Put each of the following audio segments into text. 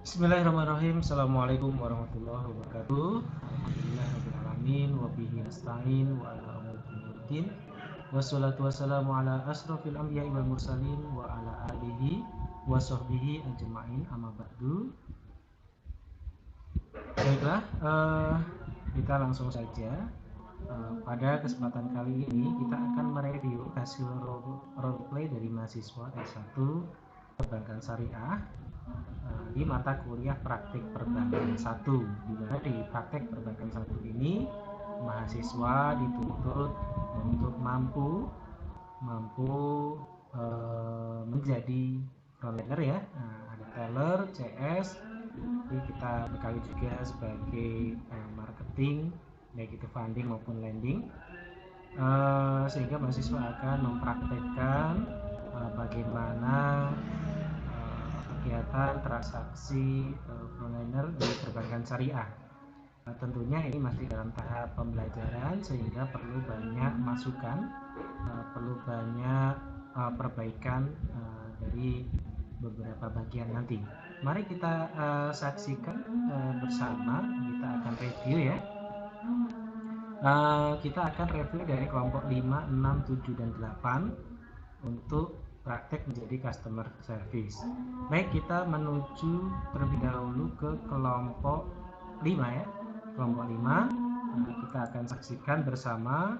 Bismillahirrahmanirrahim. Assalamualaikum warahmatullahi wabarakatuh. Alhamdulillahirrahmanirrahim. Wabihi nasta'in wa ala umuri dunya. Wassalatu wassalamu ala asrofil anbiya'i wal mursalin wa ala alihi wa sahbihi ajma'in, amma ba'du. Baiklah, kita langsung saja. Pada kesempatan kali ini kita akan mereview hasil roleplay dari mahasiswa S1 Perbankan Syariah di mata kuliah praktik perbankan 1, di mana di praktek perbankan 1 ini mahasiswa dituntut untuk mampu menjadi frontliner ya. Ada teller, CS, jadi kita bekali juga sebagai marketing, baik itu funding maupun lending, sehingga mahasiswa akan mempraktekkan bagaimana kegiatan transaksi frontliner di perbankan syariah. Tentunya ini masih dalam tahap pembelajaran, sehingga perlu banyak masukan, perlu banyak perbaikan dari beberapa bagian nanti. Mari kita saksikan bersama. Kita akan review ya. Kita akan review dari kelompok 5, 6, 7, dan 8 untuk praktek menjadi customer service. Baik, kita menuju terlebih dahulu ke kelompok 5 ya. Kelompok 5 kita akan saksikan bersama.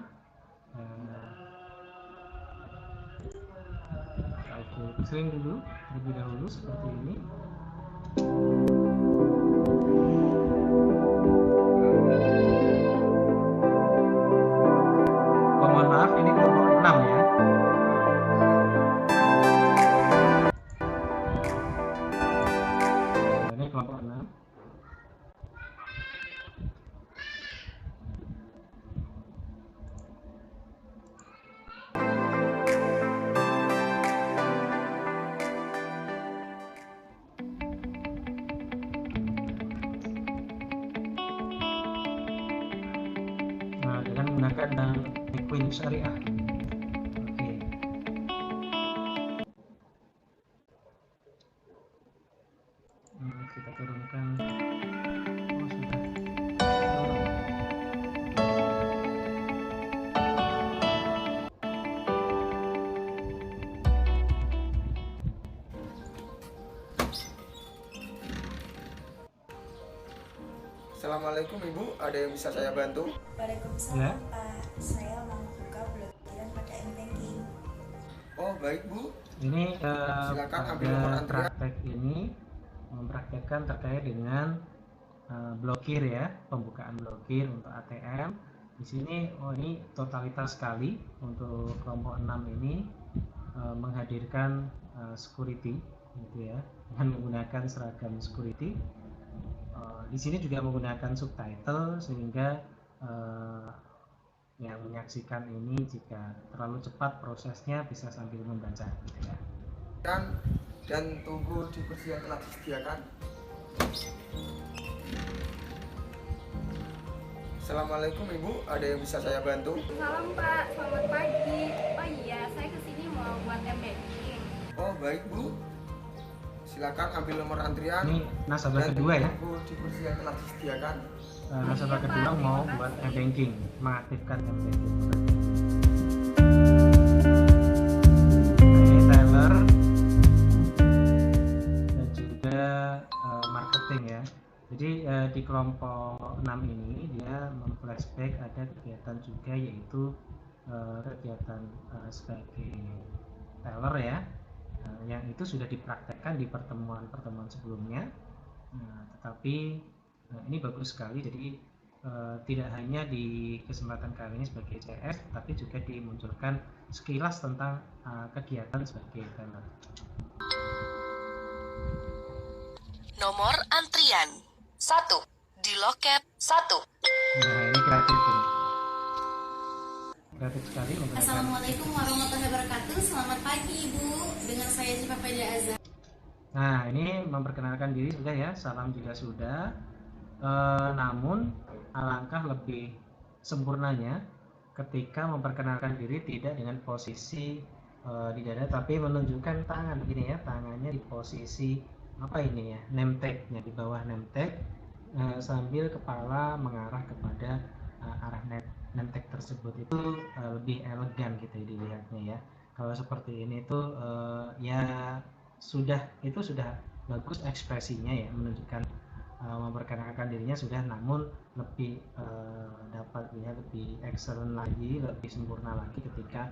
Kita screen dulu terlebih dahulu seperti ini. Mohon maaf, ini kelompok 6 ya. Ini kelompok 6. Dengan menggunakan Equin Syariah. Oke. Kita turunkan. Oh, sudah. Assalamualaikum Ibu, ada yang bisa saya bantu? Waalaikumsalam Ya. Pak, saya mau buka blokiran pada M-Banking. Oh baik Bu, Ini silakan ambil nomor pada antrian. praktek ini mempraktekkan terkait dengan blokir ya, pembukaan blokir untuk ATM. Di sini ini totalitas sekali untuk kelompok 6 ini menghadirkan security gitu ya, dengan menggunakan seragam security. Di sini juga menggunakan subtitle, sehingga yang menyaksikan ini jika terlalu cepat prosesnya bisa sambil membaca gitu ya. Dan tunggu di kursi yang telah disediakan. Assalamualaikum Ibu, ada yang bisa saya bantu? Salam Pak, selamat pagi. Oh iya, saya kesini mau buat M-Banking. Oh baik Bu, silakan ambil nomor antrian. Ini nasabah dan kedua ya. tunggu di kursi yang telah disediakan. Nasabah Iya, kedua Pak, mau terima buat kasih. M-Banking, mengaktifkan M-Banking. Ini teller dan juga marketing ya. Jadi di kelompok 6 ini dia memflashback ada kegiatan juga, yaitu kegiatan sebagai teller ya, yang itu sudah dipraktekkan di pertemuan-pertemuan sebelumnya. Tetapi ini bagus sekali, jadi tidak hanya di kesempatan kali ini sebagai CS, tapi juga dimunculkan sekilas tentang kegiatan sebagai teller. Nomor antrian 1 di loket 1. Nah, ini kreatif ini. Kreatif sekali menggunakan. Assalamualaikum warahmatullahi wabarakatuh. Selamat pagi Ibu. Dengan saya Syifa Faida Azhar. Nah, ini memperkenalkan diri sudah ya, salam juga sudah. Namun alangkah lebih sempurnanya ketika memperkenalkan diri tidak dengan posisi di dada, tapi menunjukkan tangan gini ya, tangannya di posisi apa ini ya, name tag-nya, di bawah name tag sambil kepala mengarah kepada arah name tag tersebut. Itu lebih elegan gitu ya dilihatnya ya. Kalau seperti ini tuh ya itu sudah bagus ekspresinya ya, menunjukkan memperkenalkan dirinya sudah, namun lebih dapat ya, lebih excellent lagi, lebih sempurna lagi ketika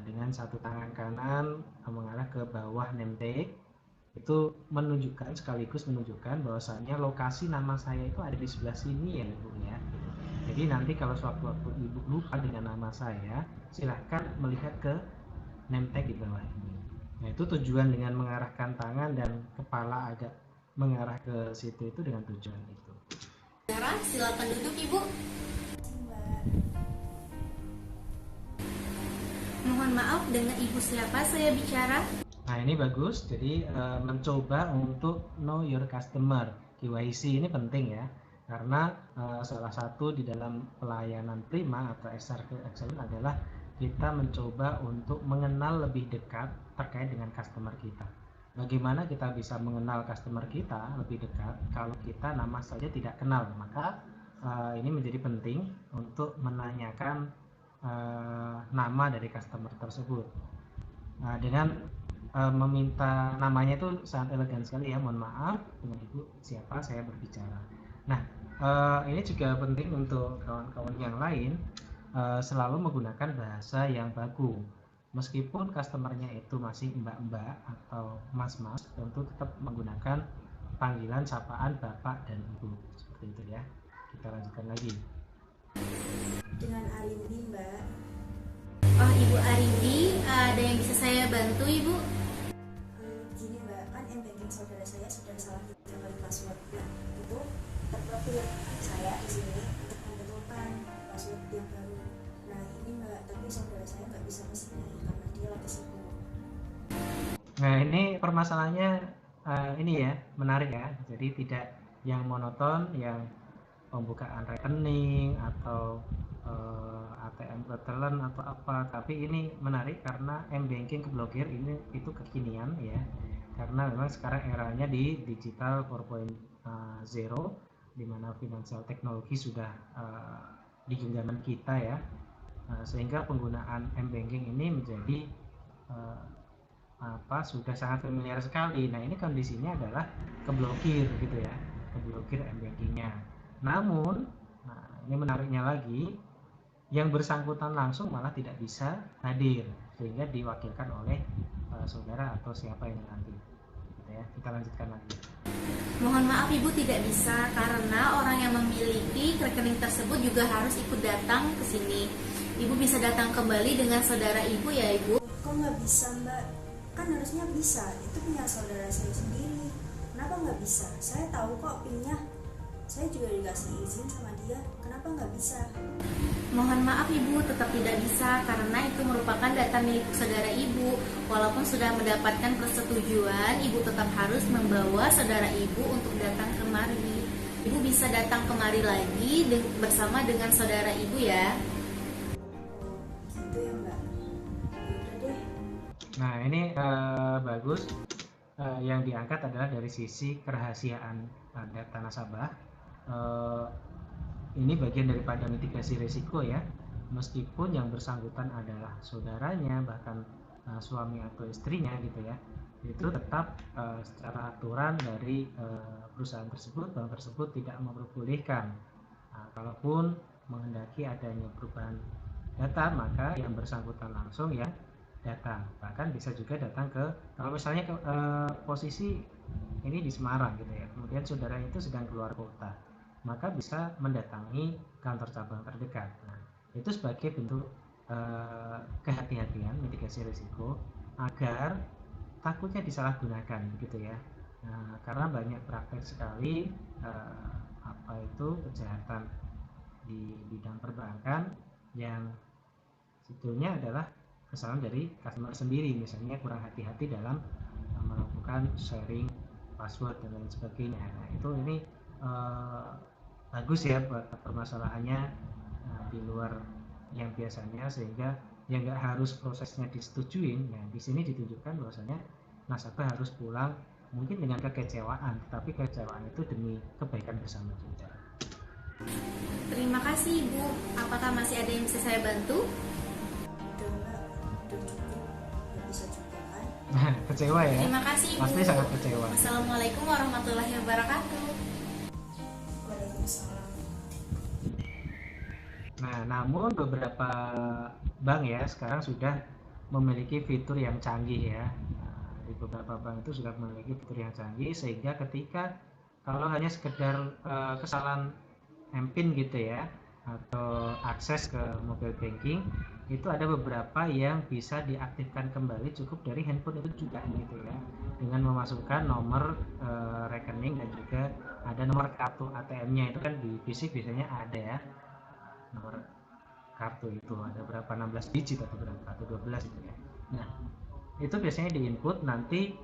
dengan satu tangan kanan mengarah ke bawah name tag, itu menunjukkan, sekaligus menunjukkan bahwasannya lokasi nama saya itu ada di sebelah sini ya Ibu ya. Jadi nanti kalau sewaktu-waktu Ibu lupa dengan nama saya, silahkan melihat ke name tag di bawah ini. Nah, itu tujuan dengan mengarahkan tangan dan kepala agak mengarah ke situ itu dengan tujuan itu. Sarah, silakan duduk Ibu. Mbak. Mohon maaf, dengan Ibu siapa saya bicara? Nah, ini bagus. Jadi mencoba untuk know your customer, KYC ini penting ya, karena salah satu di dalam pelayanan prima atau excellent adalah kita mencoba untuk mengenal lebih dekat terkait dengan customer kita. Bagaimana kita bisa mengenal customer kita lebih dekat kalau kita nama saja tidak kenal? Maka ini menjadi penting untuk menanyakan nama dari customer tersebut. Dengan meminta namanya itu sangat elegan sekali ya. Mohon maaf, dengan Ibu siapa saya berbicara. Nah, ini juga penting untuk kawan-kawan yang lain selalu menggunakan bahasa yang baku. Meskipun customernya itu masih mbak-mbak atau mas-mas, tentu tetap menggunakan panggilan sapaan Bapak dan Ibu. Seperti itu ya. Kita lanjutkan lagi. Dengan Arindi, Mbak. Oh, Ibu Arindi, ada yang bisa saya bantu Ibu? Gini Mbak, kan m-banking saudara saya sudah salah 3 kali password. Nah, itu terprofil saya di sini untuk membentukkan password yang baru. Nah, ini Mbak, tapi saudara saya nggak bisa kesini karena dia lagi sibuk. Nah, ini permasalahannya ini ya, menarik ya. Jadi tidak yang monoton, yang pembukaan rekening atau ATM ketelan atau apa, tapi ini menarik karena m-banking keblokir ini itu kekinian ya, karena memang sekarang eranya di digital 4.0, di mana finansial teknologi sudah di genggaman kita ya, sehingga penggunaan m-banking ini menjadi sudah sangat familiar sekali. Nah, ini kondisinya adalah keblokir gitu ya, keblokir m-bankingnya. Namun, ini menariknya lagi, yang bersangkutan langsung malah tidak bisa hadir, sehingga diwakilkan oleh saudara atau siapa yang nanti gitu ya. Kita lanjutkan lagi. Mohon maaf Ibu, tidak bisa karena orang yang memiliki rekening tersebut juga harus ikut datang ke sini. Ibu bisa datang kembali dengan saudara Ibu ya Ibu. Kok nggak bisa Mbak? Kan harusnya bisa, itu punya saudara saya sendiri. Kenapa nggak bisa? Saya tahu kok pinnya. Saya juga dikasih izin sama dia. Kenapa nggak bisa? Mohon maaf Ibu, tetap tidak bisa karena itu merupakan data milik saudara Ibu. Walaupun sudah mendapatkan persetujuan, Ibu tetap harus membawa saudara Ibu untuk datang kemari. Ibu bisa datang kemari lagi bersama dengan saudara Ibu ya. Oh, gitu ya Mbak. Udah deh. Nah, ini bagus. Yang diangkat adalah dari sisi kerahasiaan data nasabah. Ini bagian daripada mitigasi risiko ya, meskipun yang bersangkutan adalah saudaranya, bahkan suami atau istrinya gitu ya, itu tetap secara aturan dari perusahaan tersebut, bank tersebut tidak memperbolehkan kalaupun menghendaki adanya perubahan data, maka yang bersangkutan langsung ya datang. Bahkan bisa juga datang ke, kalau misalnya posisi ini di Semarang gitu ya, kemudian saudara itu sedang keluar kota, maka bisa mendatangi kantor cabang terdekat. Nah, itu sebagai bentuk kehati-hatian, mitigasi risiko agar takutnya disalahgunakan gitu ya. Nah, karena banyak praktek sekali kejahatan di bidang perbankan yang sebetulnya adalah kesalahan dari customer sendiri, misalnya kurang hati-hati dalam melakukan sharing password dan lain sebagainya. Nah, ini bagus ya permasalahannya di luar yang biasanya, sehingga yang nggak harus prosesnya disetujuin. Nah, di sini ditunjukkan bahwasanya nasabah harus pulang mungkin dengan kekecewaan, tapi kekecewaan itu demi kebaikan bersama juga. Terima kasih Ibu. Apakah masih ada yang bisa saya bantu? Udah mbak, udah cukup, nggak bisa juga kan? Kecewa ya? Terima kasih Ibu. Pasti sangat kecewa. Assalamualaikum warahmatullahi wabarakatuh. Waalaikumsalam. Nah, namun beberapa bank ya sekarang sudah memiliki fitur yang canggih ya. Nah, di beberapa bank itu sudah memiliki fitur yang canggih sehingga ketika kalau hanya sekedar kesalahan MPIN gitu ya atau akses ke mobile banking, itu ada beberapa yang bisa diaktifkan kembali cukup dari handphone itu juga gitu ya, dengan memasukkan nomor rekening dan juga ada nomor kartu ATM-nya. Itu kan di fisik biasanya ada ya nomor kartu itu ada berapa, 16 digit atau berapa atau 12 gitu ya. Nah itu biasanya diinput nanti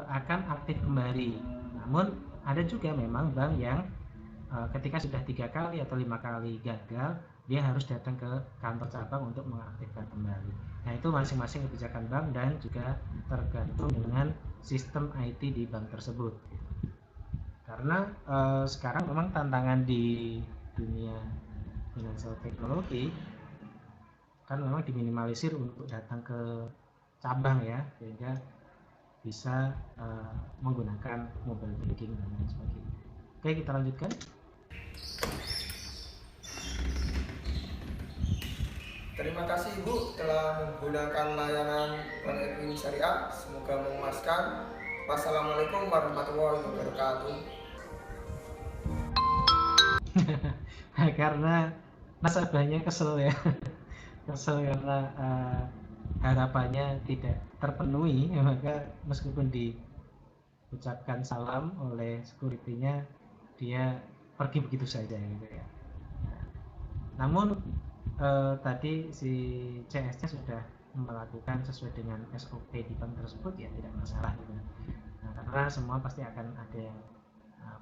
akan aktif kembali. Namun ada juga memang bank yang ketika sudah 3 kali atau 5 kali gagal, dia harus datang ke kantor cabang untuk mengaktifkan kembali. Nah itu masing-masing kebijakan bank dan juga tergantung dengan sistem IT di bank tersebut. Karena sekarang memang tantangan di dunia financial teknologi kan memang diminimalisir untuk datang ke cabang ya, sehingga bisa menggunakan mobile banking dan lain sebagainya. Oke, kita lanjutkan. Terima kasih Ibu telah menggunakan layanan Bank Edwin Syariah. Semoga memuaskan. Wassalamualaikum warahmatullahi wabarakatuh. Karena nasabahnya kesel ya, kesel karena harapannya tidak terpenuhi, maka meskipun diucapkan salam oleh security-nya, dia pergi begitu saja gitu ya. Namun tadi si CS-nya sudah melakukan sesuai dengan SOP di bank tersebut, ya tidak masalah gitu. Nah, karena semua pasti akan ada yang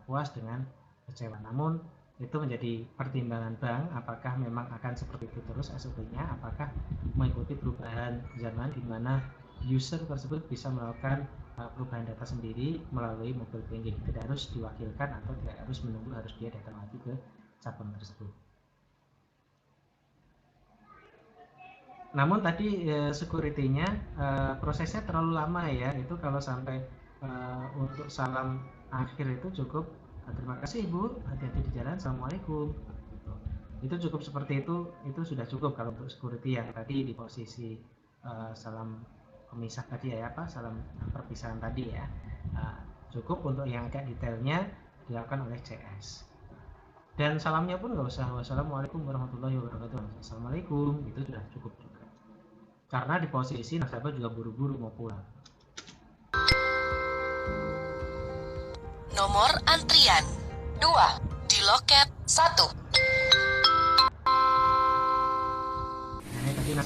puas dengan kecewa. Namun itu menjadi pertimbangan bank, apakah memang akan seperti itu terus SOP-nya, apakah mengikuti perubahan zaman di mana user tersebut bisa melakukan perubahan data sendiri melalui mobile banking, tidak harus diwakilkan atau tidak harus menunggu harus dia datang lagi ke cabang tersebut. Namun tadi security-nya prosesnya terlalu lama ya, itu kalau sampai untuk salam akhir itu cukup terima kasih Ibu, hati-hati di jalan, Assalamualaikum. Itu cukup seperti itu sudah cukup kalau untuk security yang tadi di posisi salam pemisah tadi ya, salam perpisahan tadi ya. Cukup untuk yang agak detailnya dilakukan oleh CS. Dan salamnya pun nggak usah wassalamualaikum warahmatullahi wabarakatuh, assalamualaikum, itu sudah cukup juga. Karena di posisi nasabah juga buru-buru mau pulang. Nomor antrian 2 di loket 1.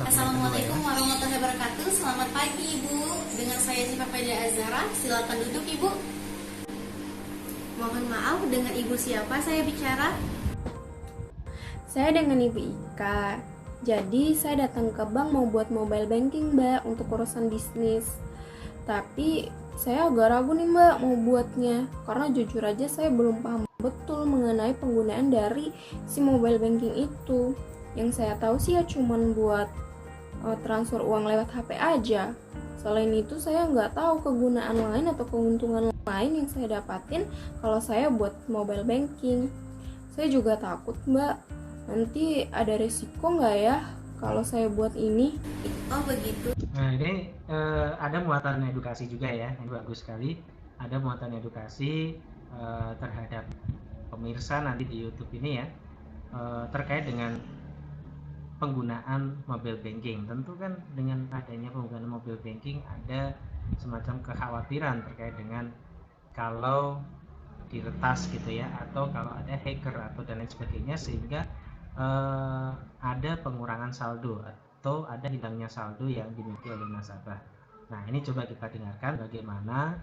Assalamualaikum warahmatullahi wabarakatuh. Selamat pagi Ibu. Dengan saya Syifa Faida Azhara. Silakan duduk Ibu. Mohon maaf, dengan Ibu siapa saya bicara? Saya dengan Ibu Ika. Jadi saya datang ke bank mau buat mobile banking Mbak untuk urusan bisnis. Tapi saya agak ragu nih Mbak mau buatnya, karena jujur aja saya belum paham betul mengenai penggunaan dari si mobile banking itu. Yang saya tahu sih ya cuman buat transfer uang lewat HP aja. Selain itu saya nggak tahu kegunaan lain atau keuntungan lain yang saya dapatin kalau saya buat mobile banking. Saya juga takut Mbak, nanti ada resiko nggak ya kalau saya buat ini? Oh begitu. Nah ini ada muatan edukasi juga ya, yang bagus sekali. Ada muatan edukasi terhadap pemirsa nanti di YouTube ini ya, terkait dengan penggunaan mobile banking. Tentu kan dengan adanya penggunaan mobile banking ada semacam kekhawatiran terkait dengan kalau diretas gitu ya, atau kalau ada hacker atau dan lain sebagainya, sehingga ada pengurangan saldo atau ada hilangnya saldo yang dimiliki oleh nasabah. Nah ini coba kita dengarkan bagaimana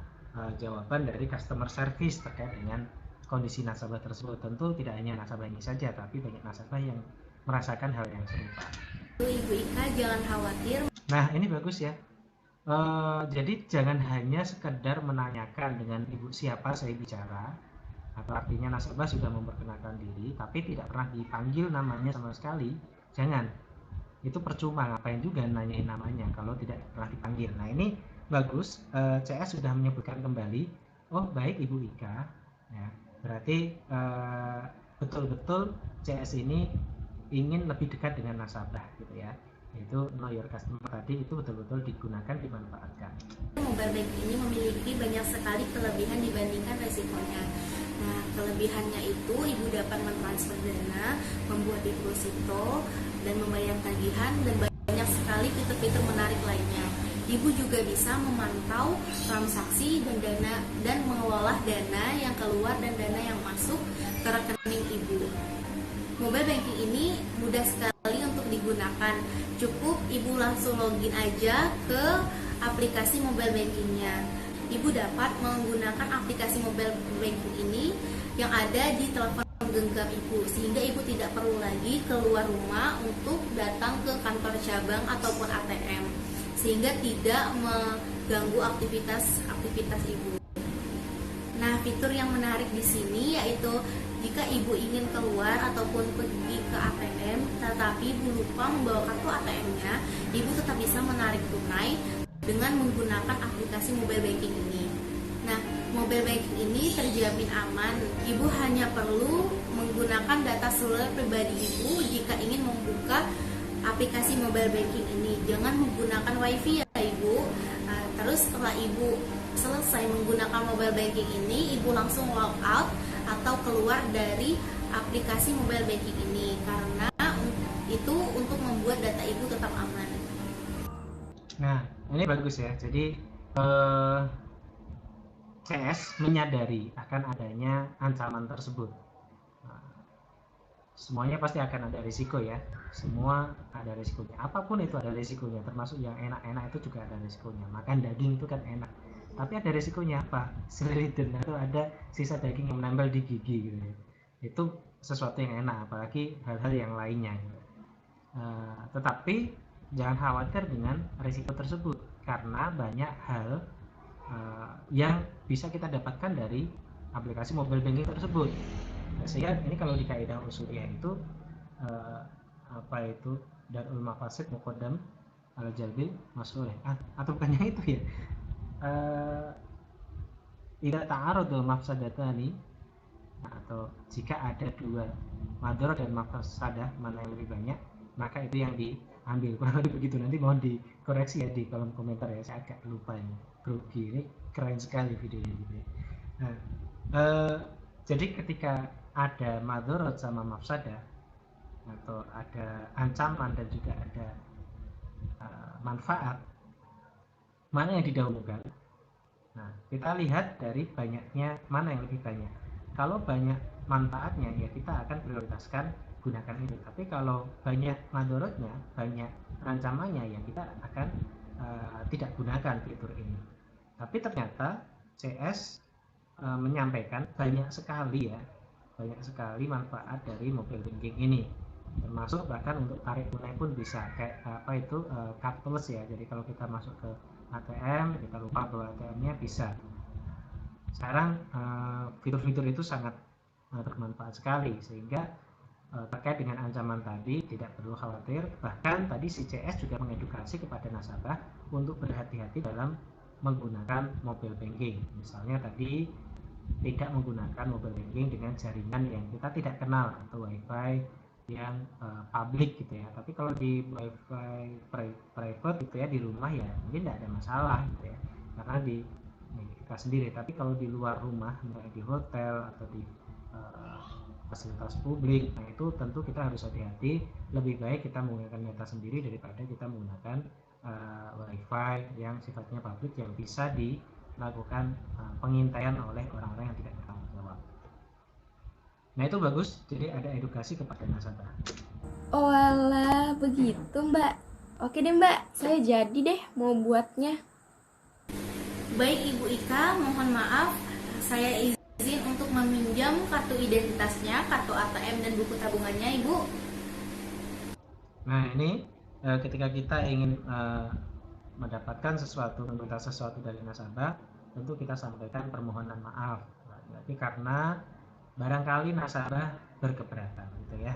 jawaban dari customer service terkait dengan kondisi nasabah tersebut. Tentu tidak hanya nasabah ini saja, tapi banyak nasabah yang merasakan hal yang serupa. Ibu Ika jangan khawatir. Nah ini bagus ya, Jadi jangan hanya sekedar menanyakan dengan ibu siapa saya bicara, atau artinya nasabah sudah memperkenalkan diri tapi tidak pernah dipanggil namanya sama sekali. Jangan, itu percuma, ngapain juga nanyain namanya kalau tidak pernah dipanggil. Nah ini bagus, CS sudah menyebutkan kembali, oh baik Ibu Ika ya, berarti betul-betul CS ini ingin lebih dekat dengan nasabah gitu ya, yaitu know your customer tadi itu betul-betul digunakan, dimanfaatkan. Mobile banking ini memiliki banyak sekali kelebihan dibandingkan resikonya. Nah, kelebihannya itu ibu dapat mentransfer dana, membuat deposito, dan membayar tagihan, dan banyak sekali fitur-fitur menarik lainnya. Ibu juga bisa memantau transaksi dan mengelola dana yang keluar dan dana yang masuk ke rekening ibu. Mobile banking ini mudah sekali untuk digunakan. Cukup ibu langsung login aja ke aplikasi mobile bankingnya. Ibu dapat menggunakan aplikasi mobile banking ini yang ada di telepon genggam ibu, sehingga ibu tidak perlu lagi keluar rumah untuk datang ke kantor cabang ataupun ATM, sehingga tidak mengganggu aktivitas ibu. Nah, fitur yang menarik di sini yaitu jika ibu ingin keluar ataupun pergi ke ATM tetapi ibu lupa membawa kartu ATM-nya, ibu tetap bisa menarik tunai dengan menggunakan aplikasi mobile banking ini. Nah, mobile banking ini terjamin aman. Ibu hanya perlu menggunakan data seluler pribadi ibu jika ingin membuka aplikasi mobile banking ini. Jangan menggunakan wifi ya ibu. Terus setelah ibu selesai menggunakan mobile banking ini, ibu langsung log out atau keluar dari aplikasi mobile banking ini, karena itu untuk membuat data ibu tetap aman. Nah, ini bagus ya. Jadi CS menyadari akan adanya ancaman tersebut. Semuanya pasti akan ada risiko ya. Semua ada risikonya. Apapun itu ada risikonya, termasuk yang enak-enak itu juga ada risikonya. Makan daging itu kan enak. Tapi ada risikonya apa? Seleritan atau ada sisa daging yang menempel di gigi gitu. Itu sesuatu yang enak, apalagi hal-hal yang lainnya gitu. Tetapi jangan khawatir dengan risiko tersebut, karena banyak hal yang bisa kita dapatkan dari aplikasi mobile banking tersebut. Sehingga ini kalau di kaidah usuliyah itu apa itu darul mafasid muqaddam al jalbil mas'ulih, atau bukannya itu ya, tidak ta'arudul mafsadatani, atau jika ada dua madhar dan mafsadah mana yang lebih banyak maka itu yang diambil, kurang lebih begitu. Nanti mohon dikoreksi ya di kolom komentar ya, saya agak lupa ini. Grogi, ini keren sekali videonya gitu ya. Nah, jadi ketika ada madharat sama mafsadah, atau ada ancaman dan juga ada manfaat, mana yang didahulukan? Nah, kita lihat dari banyaknya mana yang lebih banyak. Kalau banyak manfaatnya ya kita akan prioritaskan gunakan itu. Tapi kalau banyak madharatnya, banyak ancamannya ya kita akan tidak gunakan fitur ini. Tapi ternyata CS menyampaikan banyak sekali manfaat dari mobile banking ini, termasuk bahkan untuk tarik tunai pun bisa, kayak apa itu cardless ya. Jadi kalau kita masuk ke ATM kita lupa bawa ATM-nya bisa. Sekarang fitur-fitur itu sangat bermanfaat sekali, sehingga terkait dengan ancaman tadi tidak perlu khawatir. Bahkan tadi si CS juga mengedukasi kepada nasabah untuk berhati-hati dalam menggunakan mobile banking. Misalnya tadi tidak menggunakan mobile banking dengan jaringan yang kita tidak kenal atau wifi yang public gitu ya. Tapi kalau di wifi private gitu ya di rumah ya mungkin tidak ada masalah gitu ya, karena di kita sendiri. Tapi kalau di luar rumah, misalnya di hotel atau di fasilitas publik, nah itu tentu kita harus hati-hati. Lebih baik kita menggunakan data sendiri daripada kita menggunakan wifi yang sifatnya publik yang bisa dilakukan pengintaian oleh orang-orang yang tidak bertanggung jawab. Nah itu bagus, jadi ada edukasi kepada nasabah. Oh alah, begitu mbak. Oke deh mbak, saya jadi deh mau buatnya. Baik Ibu Ika, mohon maaf saya izin untuk meminjam kartu identitasnya, kartu ATM dan buku tabungannya Ibu. Nah ini ketika kita ingin mendapatkan sesuatu, meminta sesuatu dari nasabah, tentu kita sampaikan permohonan maaf. Tapi karena barangkali nasabah berkeberatan gitu ya.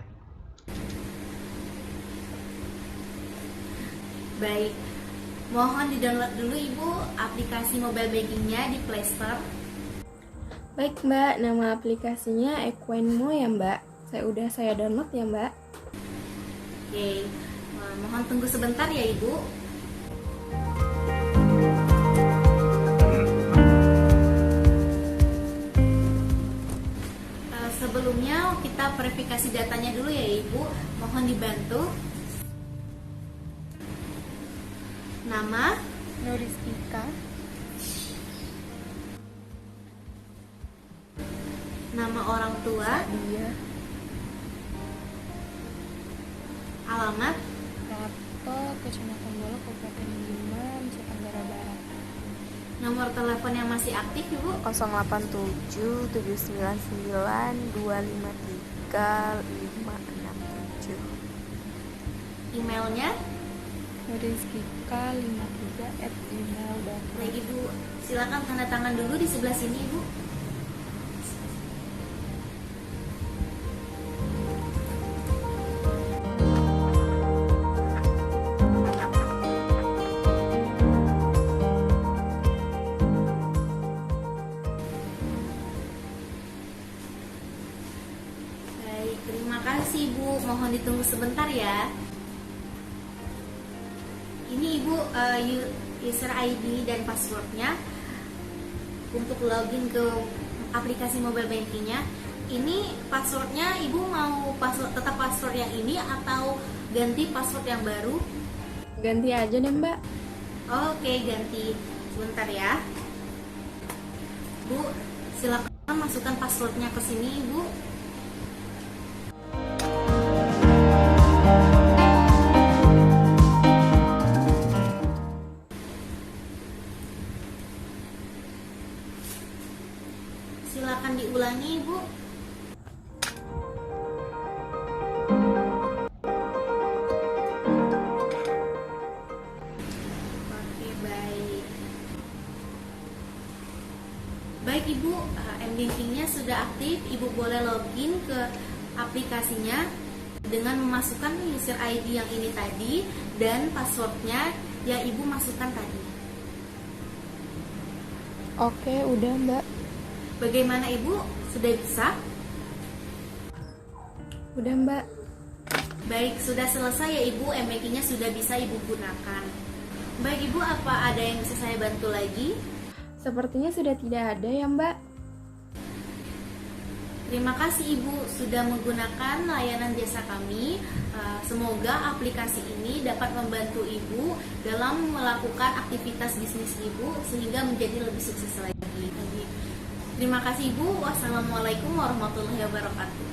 Baik, mohon di-download dulu Ibu aplikasi mobile bankingnya di Play Store. Baik Mbak, nama aplikasinya Equenmo ya Mbak. Saya download ya Mbak. Oke, mohon tunggu sebentar ya Ibu. Sebelumnya kita verifikasi datanya dulu ya Ibu. Mohon dibantu. Nama Nurispika. nama orang tua, Dia. alamat, Rato, Kecamatan Bolo, Kabupaten Bima, Nusa Tenggara Barat. nomor telepon yang masih aktif Ibu, 087 799 253 567. emailnya. Nurispika53@gmail.com. Baik Ibu, silakan tanda tangan dulu di sebelah sini Ibu. Baik, terima kasih Ibu. Mohon ditunggu sebentar ya. Ini Ibu user ID dan passwordnya untuk login ke aplikasi mobile bankingnya. Ini passwordnya Ibu mau tetap password yang ini atau ganti password yang baru? Ganti aja deh Mbak. Oke, ganti. Sebentar ya. Bu, silakan masukkan passwordnya ke sini Ibu. Silakan diulangi Ibu. Oke, baik. Baik Ibu, m-bankingnya sudah aktif. Ibu boleh login ke aplikasinya dengan memasukkan user ID yang ini tadi dan passwordnya yang Ibu masukkan tadi. Oke, udah Mbak. Bagaimana Ibu? Sudah bisa? Udah Mbak. Baik, sudah selesai ya Ibu, m-bankingnya sudah bisa Ibu gunakan. Baik Ibu, apa ada yang bisa saya bantu lagi? Sepertinya sudah tidak ada ya Mbak. Terima kasih Ibu sudah menggunakan layanan jasa kami. Semoga aplikasi ini dapat membantu Ibu dalam melakukan aktivitas bisnis Ibu sehingga menjadi lebih sukses lagi. Terima kasih Ibu. Wassalamualaikum warahmatullahi wabarakatuh.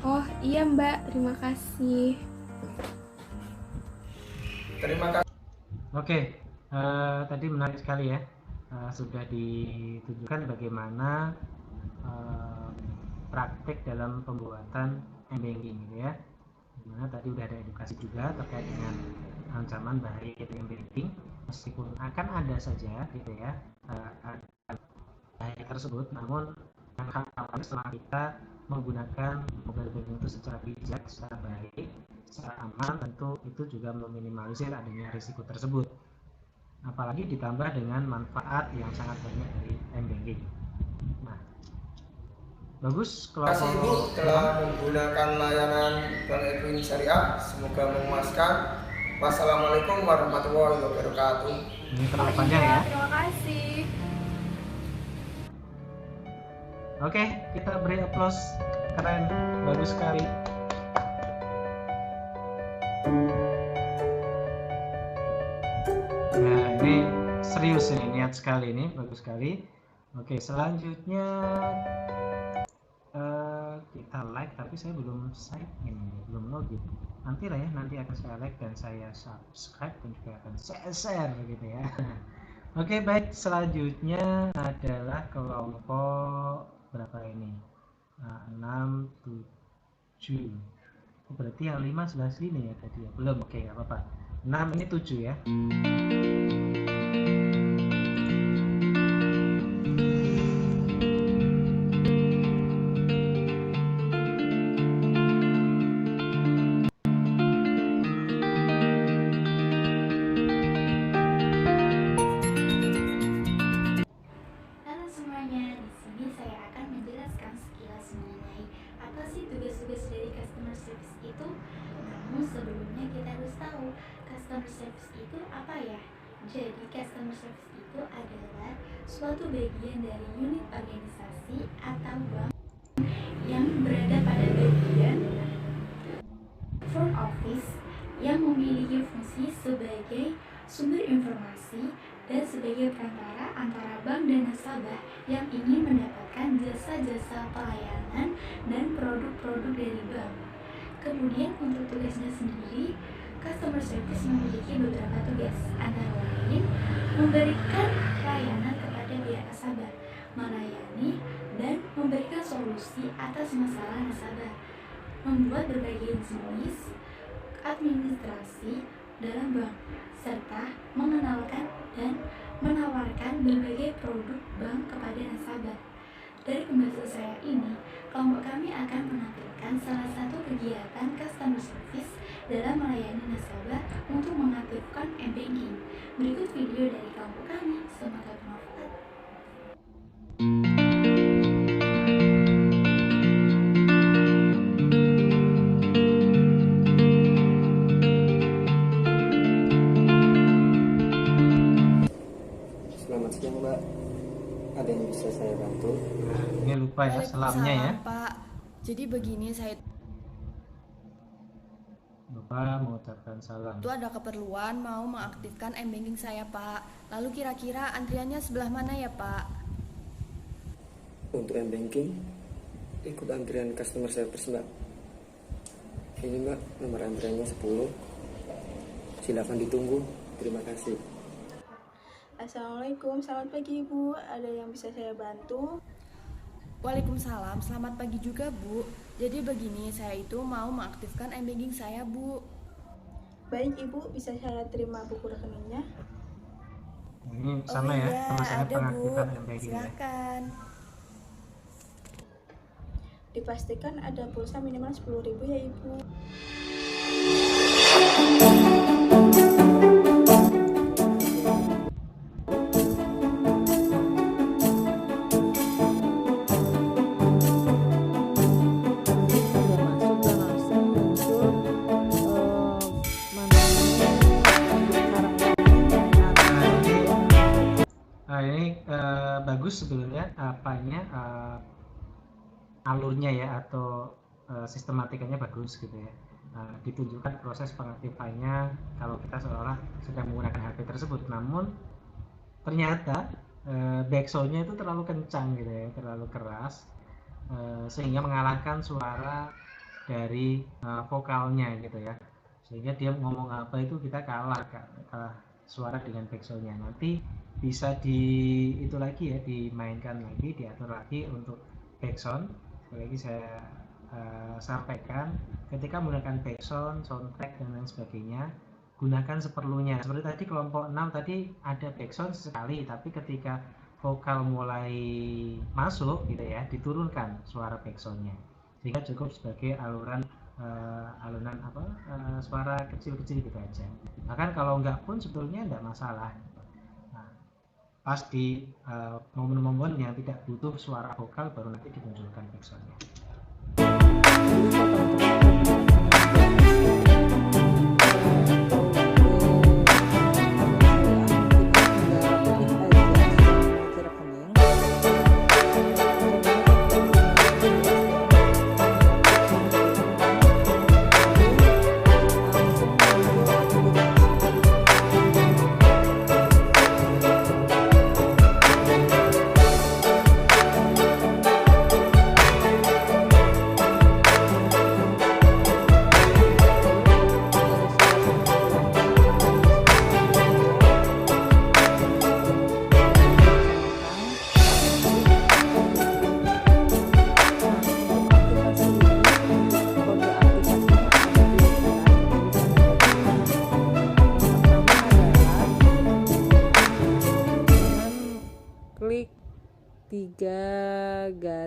Oh iya Mbak, terima kasih. Terima kasih. Oke, tadi menarik sekali ya. Sudah ditunjukkan bagaimana praktek dalam pembuatan m-banking gitu ya. Dimana tadi udah ada edukasi juga terkait dengan ancaman bahaya m-banking, meskipun akan ada saja gitu ya bahaya tersebut, namun yang hal setelah kita menggunakan mobile banking itu secara bijak, secara baik, secara aman, tentu itu juga meminimalisir adanya risiko tersebut. Apalagi ditambah dengan manfaat yang sangat banyak dari m-banking. Nah, bagus Terima kasih Ibu telah menggunakan layanan Bank Equin Syariah. Semoga memuaskan. Wassalamualaikum warahmatullahi wabarakatuh. Ini terlalu panjang ya. Terima kasih. Oke, kita beri aplaus. Keren, bagus sekali. Nah, ini serius ini, niat sekali ini, bagus sekali. Oke, selanjutnya kita like, tapi saya belum sign in, belum login. Nanti lah ya, nanti akan saya like dan saya subscribe dan juga akan saya share gitu ya. Oke, baik, selanjutnya adalah kelompok berapa ini? 6, 7. Oh, berarti yang 5 sebelah sini ya tadi ya. Belum, oke, nggak apa-apa. 6 ini 7 ya. Halo semuanya, di sini saya akan menjelaskan sekilas mengenai apa sih tugas-tugas dari customer service itu. Namun sebelumnya kita harus tahu customer service itu apa ya. Jadi customer service itu adalah suatu bagian dari unit organisasi atau bank yang berada pada bagian front office yang memiliki fungsi sebagai sumber informasi dan sebagai perantara antara bank dan nasabah yang ingin mendapatkan jasa-jasa pelayanan dan produk-produk dari bank. Kemudian untuk tugasnya sendiri, customer service memiliki beberapa tugas, antara lain memberikan layanan kepada pihak nasabah, melayani dan memberikan solusi atas masalah nasabah, membuat berbagai jenis administrasi dalam bank, serta mengenalkan dan menawarkan berbagai produk bank kepada nasabah. Dari pembahasan saya ini, kelompok kami akan menampilkan salah satu kegiatan customer service dalam melayani nasabah untuk mengaktifkan m-banking. Berikut video dari kelompok kami, semoga bermanfaat. Selamat siang Mbak, ada yang bisa saya bantu? Nah, ini lupa ya selamnya ya. Pak. Jadi begini, saya Lupa mengucapkan salam. itu ada keperluan mau mengaktifkan m-banking saya, Pak. Lalu kira-kira antriannya sebelah mana ya, Pak? Untuk m-banking, ikut antrian customer service Mbak. Ini Mbak, nomor antriannya 10. Silakan ditunggu. Terima kasih. Assalamualaikum, selamat pagi Ibu. Ada yang bisa saya bantu? Waalaikumsalam, selamat pagi juga, Bu. Jadi begini, saya itu mau mengaktifkan m-banking saya, Bu. Baik Ibu, bisa saya terima buku rekeningnya? Ini sama ya, iya, sama saya ada, Bu. pengaktifan m-banking ya. Silakan. Dipastikan ada pulsa minimal 10.000 ya Ibu. Bagus sebenarnya apanya alurnya ya atau sistematikanya bagus gitu ya. Ditunjukkan proses pengaktifannya kalau kita seolah sedang menggunakan HP tersebut, namun ternyata backsoundnya itu terlalu kencang gitu ya, terlalu keras sehingga mengalahkan suara dari vokalnya gitu ya, sehingga dia ngomong apa itu kita kalah suara dengan backsoundnya. Nanti bisa itu lagi ya, dimainkan lagi, diatur lagi untuk backsound. Sekali lagi saya sampaikan, ketika menggunakan backsound, soundtrack dan lain sebagainya, gunakan seperlunya. Seperti tadi kelompok 6 tadi ada backsound sekali, tapi ketika vokal mulai masuk gitu ya, diturunkan suara backsoundnya, sehingga cukup sebagai alunan suara kecil-kecil gitu aja. Bahkan kalau enggak pun sebetulnya enggak masalah. Pas di momen-momen yang tidak butuh suara vokal baru nanti dimunculkan backsoundnya.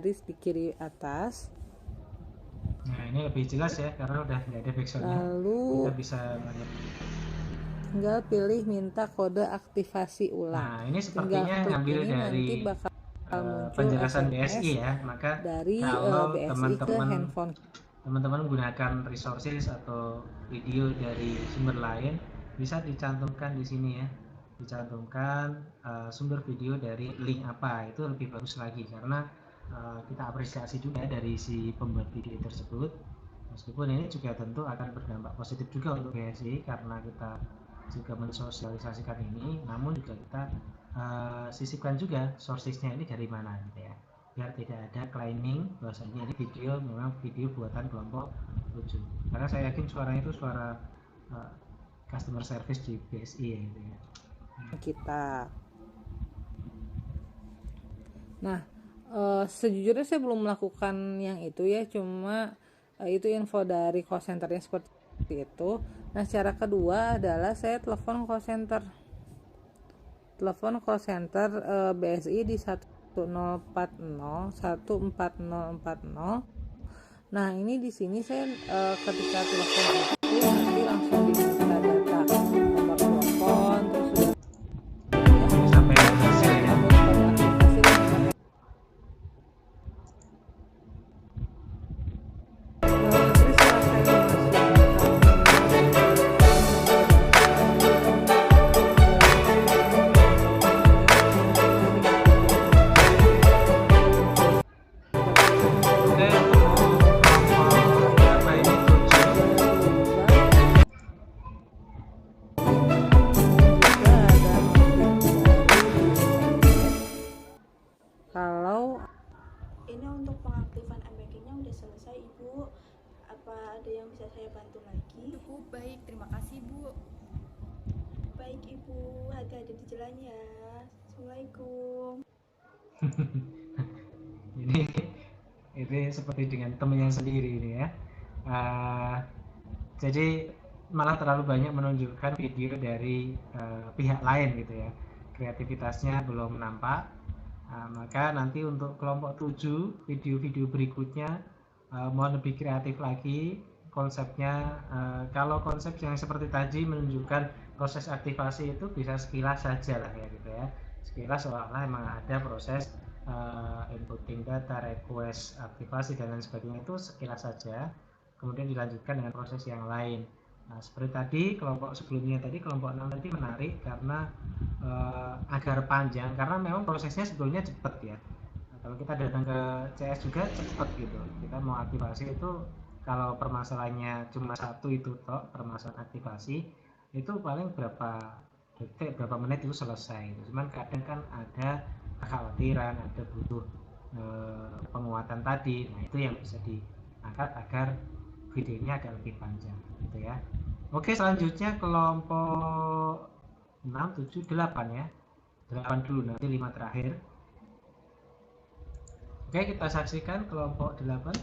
garis di kiri atas. Nah ini lebih jelas ya karena udah nggak ada backsoundnya. Lalu Kita bisa lihat. tinggal pilih minta kode aktivasi ulang. Nah ini Tinggal sepertinya klik ngambil ini, dari nanti bakal muncul penjelasan SMS BSI ya. Maka dari kalau BSI ke teman-teman handphone. menggunakan resources atau video dari sumber lain bisa dicantumkan di sini ya, dicantumkan sumber video dari link apa, itu lebih bagus lagi karena kita apresiasi juga dari si pembuat video tersebut, meskipun ini juga tentu akan berdampak positif juga untuk BSI karena kita juga mensosialisasikan ini, namun juga kita sisipkan juga sourcesnya ini dari mana gitu ya, biar tidak ada claiming bahwasanya ini video memang video buatan kelompok 7, karena saya yakin suaranya itu suara customer service di BSI ya, gitu ya. Kita. Nah, sejujurnya saya belum melakukan yang itu ya, cuma itu info dari call centernya seperti itu. Nah, cara kedua adalah saya telepon call center BSI di 1040 14040. Nah, ini di sini saya ketika telepon itu nanti langsung diminta data nomor telepon, terus Ini sampai hasil ya. Oke, untuk kelompok berapa ini 7. Kalau Ini untuk pengaktifan m-bankingnya udah selesai Ibu. Apa ada yang bisa saya bantu lagi? Cukup baik, terima kasih Bu. Baik Ibu, hati-hati di jalan ya. Assalamualaikum. ini seperti dengan temannya sendiri ini ya. Jadi malah terlalu banyak menunjukkan video dari pihak lain gitu ya, kreativitasnya belum nampak. Maka nanti untuk kelompok 7 video-video berikutnya mohon lebih kreatif lagi konsepnya. Kalau konsep yang seperti tadi menunjukkan proses aktivasi itu bisa sekilas saja lah ya gitu ya, sekilas seolah-olah emang ada proses inputting data, request, aktivasi dan lain sebagainya, itu sekilas saja, kemudian dilanjutkan dengan proses yang lain. Nah, seperti tadi kelompok sebelumnya tadi, kelompok 6 tadi menarik karena agar panjang, karena memang prosesnya sebetulnya cepat ya. Nah, kalau kita datang ke CS juga cepat gitu, kita mau aktivasi itu kalau permasalahannya cuma satu itu toh, permasalahan aktivasi itu paling berapa detik, berapa menit itu selesai. Cuman kadang kan ada kekhawatiran, ada butuh penguatan tadi, nah itu yang bisa diangkat agar videonya agak lebih panjang gitu ya. Oke, selanjutnya kelompok 6, 7, 8 ya. 8 dulu, nanti 5 terakhir. Oke, kita saksikan kelompok 8.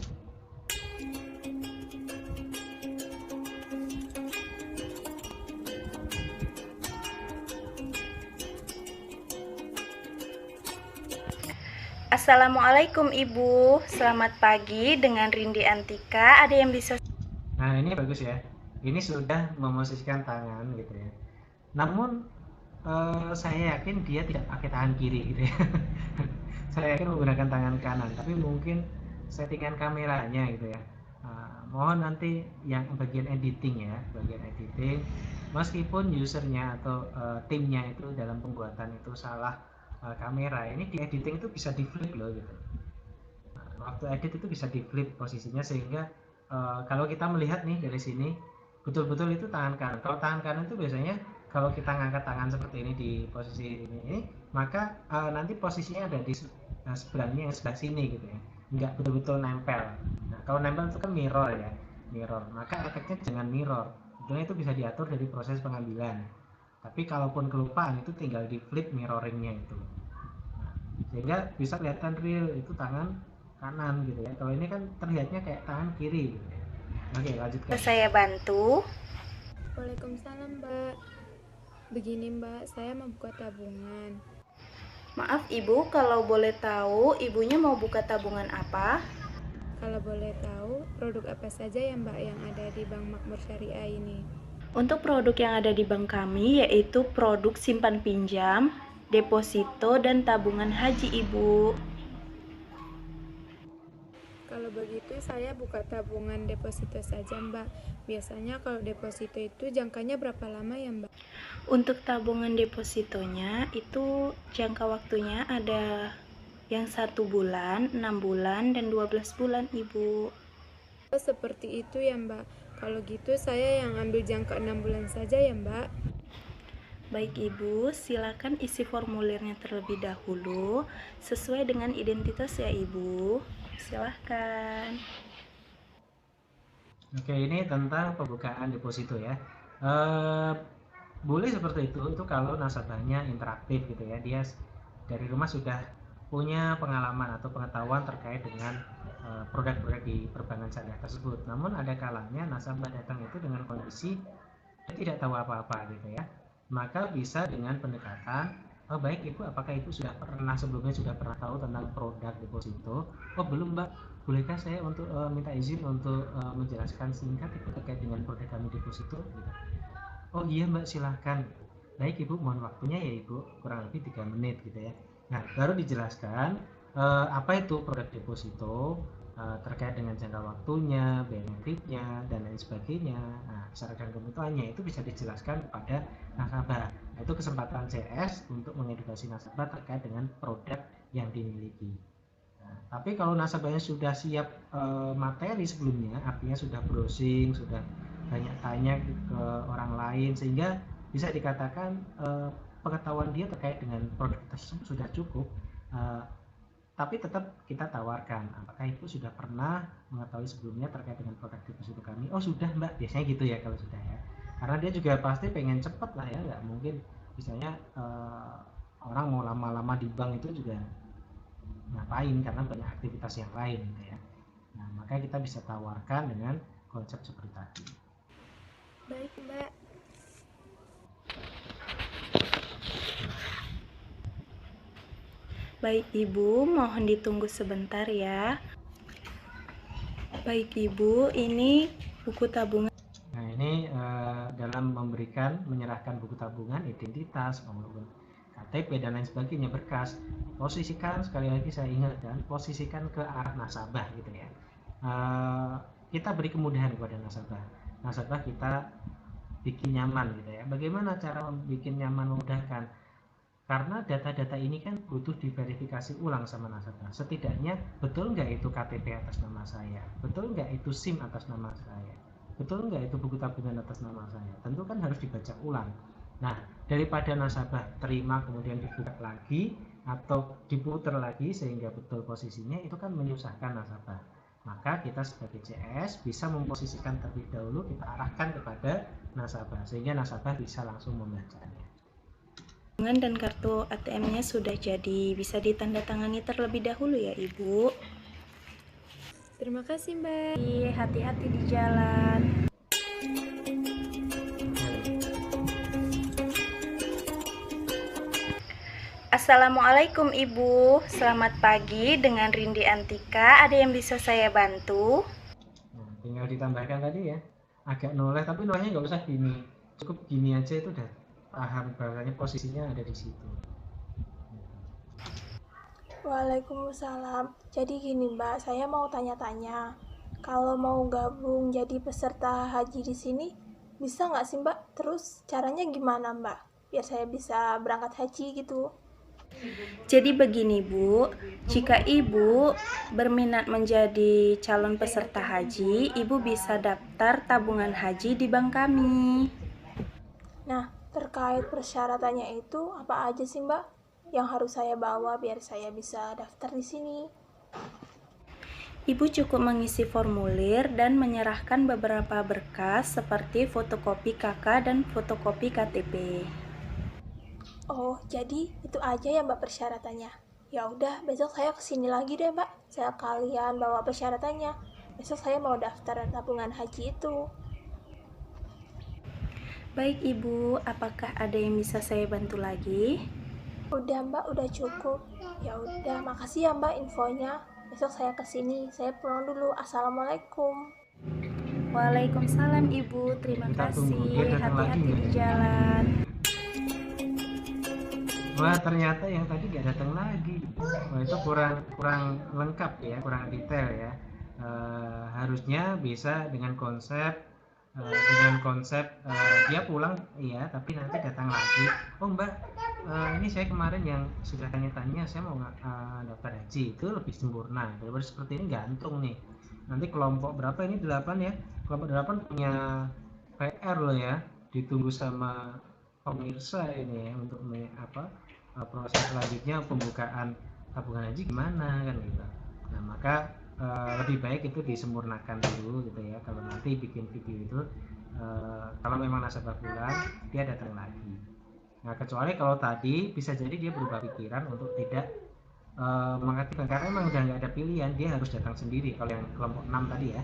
Assalamualaikum Ibu, selamat pagi dengan Rindi Antika. Ada yang bisa? Nah ini bagus ya, ini sudah memosisikan tangan gitu ya. Namun saya yakin dia tidak pakai tangan kiri gitu ya. Saya yakin menggunakan tangan kanan, tapi mungkin settingan kameranya gitu ya. Mohon nanti yang bagian editing ya, bagian editing, meskipun usernya atau timnya itu dalam pembuatan itu salah kamera, ini di editing itu bisa di flip loh gitu. Waktu edit itu bisa di flip posisinya, sehingga kalau kita melihat nih dari sini betul-betul itu tangan kanan. Kalau tangan kanan itu biasanya kalau kita ngangkat tangan seperti ini di posisi ini, maka nanti posisinya ada di sebelahnya yang sebelah sini gitu ya, nggak betul-betul nempel. Nah, kalau nempel itu kan mirror ya, mirror, maka efeknya jangan mirror. Sebetulnya itu bisa diatur dari proses pengambilan. Tapi kalaupun kelupaan itu tinggal di flip mirroringnya itu, sehingga bisa kelihatan real itu tangan kanan gitu ya. Kalau ini kan terlihatnya kayak tangan kiri gitu ya. Oke, lanjutkan. Saya bantu. Waalaikumsalam Mbak. Begini Mbak, saya membuka tabungan. Maaf Ibu, kalau boleh tahu ibunya mau buka tabungan apa? Kalau boleh tahu, produk apa saja ya Mbak yang ada di Bank Makmur Syariah ini? Untuk produk yang ada di bank kami yaitu produk simpan pinjam, deposito, dan tabungan haji Ibu. Kalau begitu saya buka tabungan deposito saja Mbak. Biasanya kalau deposito itu jangkanya berapa lama ya Mbak? Untuk tabungan depositonya itu jangka waktunya ada yang 1 bulan, 6 bulan, dan 12 bulan Ibu. Oh, seperti itu ya Mbak. Kalau gitu saya yang ambil jangka 6 bulan saja ya Mbak. Baik Ibu, silakan isi formulirnya terlebih dahulu sesuai dengan identitas ya Ibu. Silahkan. Oke, ini tentang pembukaan deposito ya. Boleh seperti itu kalau nasabahnya interaktif gitu ya. Dia dari rumah sudah punya pengalaman atau pengetahuan terkait dengan produk-produk di perbankan syariah tersebut. Namun ada kalanya nasabah datang itu dengan kondisi dia tidak tahu apa-apa gitu ya. Maka bisa dengan pendekatan, oh baik Ibu, apakah Ibu sudah pernah sebelumnya sudah pernah tahu tentang produk deposito? Oh belum Mbak, bolehkah saya untuk minta izin untuk menjelaskan singkat Ibu terkait dengan produk kami deposito? Gitu. Oh iya Mbak, silahkan. Baik Ibu, mohon waktunya ya Ibu, kurang lebih 3 menit gitu ya. Nah, baru dijelaskan apa itu produk deposito, terkait dengan jangka waktunya, benefitnya, dan lain sebagainya. Nah, syarat dan ketentuannya itu bisa dijelaskan kepada nasabah. Nah, itu kesempatan CS untuk mengedukasi nasabah terkait dengan produk yang dimiliki. Nah, tapi kalau nasabahnya sudah siap materi sebelumnya, artinya sudah browsing, sudah banyak tanya ke orang lain, sehingga bisa dikatakan pengetahuan dia terkait dengan produk tersebut sudah cukup, tapi tetap kita tawarkan, apakah Ibu sudah pernah mengetahui sebelumnya terkait dengan produk deposito kami? Oh sudah Mbak, biasanya gitu ya kalau sudah ya, karena dia juga pasti pengen cepet lah ya, nggak mungkin misalnya orang mau lama-lama di bank itu juga ngapain, karena banyak aktivitas yang lain gitu ya. Nah, maka kita bisa tawarkan dengan konsep seperti tadi. Baik Mbak. Baik Ibu, mohon ditunggu sebentar ya. Baik Ibu, ini buku tabungan. Nah ini dalam menyerahkan buku tabungan, identitas maupun KTP dan lain sebagainya, berkas, posisikan, sekali lagi saya ingatkan, posisikan ke arah nasabah gitu ya. Kita beri kemudahan kepada nasabah kita bikin nyaman gitu ya. Bagaimana cara bikin nyaman, memudahkan? Karena data-data ini kan butuh diverifikasi ulang sama nasabah. Setidaknya betul nggak itu KTP atas nama saya, betul nggak itu SIM atas nama saya, betul nggak itu buku tabungan atas nama saya. Tentu kan harus dibaca ulang. Nah, daripada nasabah terima kemudian dibuka lagi atau diputar lagi sehingga betul posisinya, itu kan menyusahkan nasabah. Maka kita sebagai CS bisa memposisikan terlebih dahulu, kita arahkan kepada nasabah sehingga nasabah bisa langsung membacanya. Dan kartu ATM-nya sudah jadi, bisa ditandatangani terlebih dahulu ya Ibu. Terima kasih Mbak. Hati-hati di jalan. Assalamualaikum Ibu, selamat pagi, dengan Rindi Antika. Ada yang bisa saya bantu? Nah, tinggal ditambahkan tadi ya, agak noleh, tapi nolehnya nggak usah gini, cukup gini aja itu udah paham bahwanya posisinya ada di situ. Waalaikumsalam. Jadi gini Mbak, saya mau tanya-tanya, kalau mau gabung jadi peserta haji di sini, bisa nggak sih Mbak? Terus caranya gimana Mbak? Biar saya bisa berangkat haji gitu. Jadi begini Bu, jika Ibu berminat menjadi calon peserta haji, Ibu bisa daftar tabungan haji di bank kami. Nah, terkait persyaratannya itu apa aja sih Mbak yang harus saya bawa biar saya bisa daftar di sini? Ibu cukup mengisi formulir dan menyerahkan beberapa berkas seperti fotokopi KK dan fotokopi KTP. Oh, jadi itu aja ya Mbak persyaratannya. Ya udah, besok saya kesini lagi deh Mbak. Saya kalian bawa persyaratannya. Besok saya mau daftar tabungan haji itu. Baik Ibu, apakah ada yang bisa saya bantu lagi? Udah mbak, udah cukup. Ya udah, makasih ya mbak infonya. Besok saya kesini. Saya pulang dulu. Assalamualaikum. Waalaikumsalam Ibu, terima Kita tunggu, dia kasih. datang lagi Hati-hati nggak di ya? jalan. Wah, ternyata yang tadi nggak datang lagi. Wah, itu kurang kurang lengkap ya, kurang detail ya. Harusnya bisa dengan konsep dia pulang iya, tapi nanti datang lagi. Oh Mbak, ini saya kemarin yang sudah tanya-tanya, saya mau daftar haji, itu lebih sempurna daripada seperti ini gantung nih. Nanti kelompok berapa ini 8 ya? Kelompok 8 punya PR loh ya, ditunggu sama pemirsa ini ya untuk proses selanjutnya pembukaan tabungan haji gimana kan gitu. Nah maka lebih baik itu disempurnakan dulu gitu ya. Kalau nanti bikin video itu kalau memang nasabah pulang dia datang lagi. Nah kecuali kalau tadi bisa jadi dia berubah pikiran untuk tidak mengaktifkan karena memang udah nggak ada pilihan, dia harus datang sendiri kalau yang kelompok 6 tadi ya.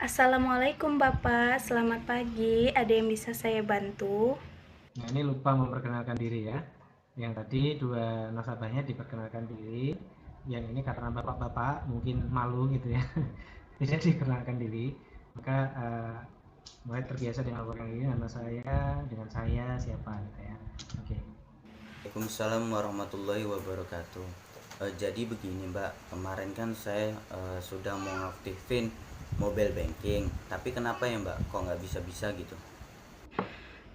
Assalamualaikum Bapak, selamat pagi. Ada yang bisa saya bantu? Nah ini lupa memperkenalkan diri ya. Yang tadi dua nasabahnya diperkenalkan diri, yang ini karena bapak-bapak mungkin malu gitu ya, tidak dikenalkan diri. Maka mulai terbiasa dengan orang ini, nama saya, dengan saya siapa gitu ya. Oke. Waalaikumsalam warahmatullahi wabarakatuh. Jadi begini Mbak, kemarin kan saya sudah mau aktifin mobile banking, tapi kenapa ya Mbak kok nggak bisa-bisa gitu?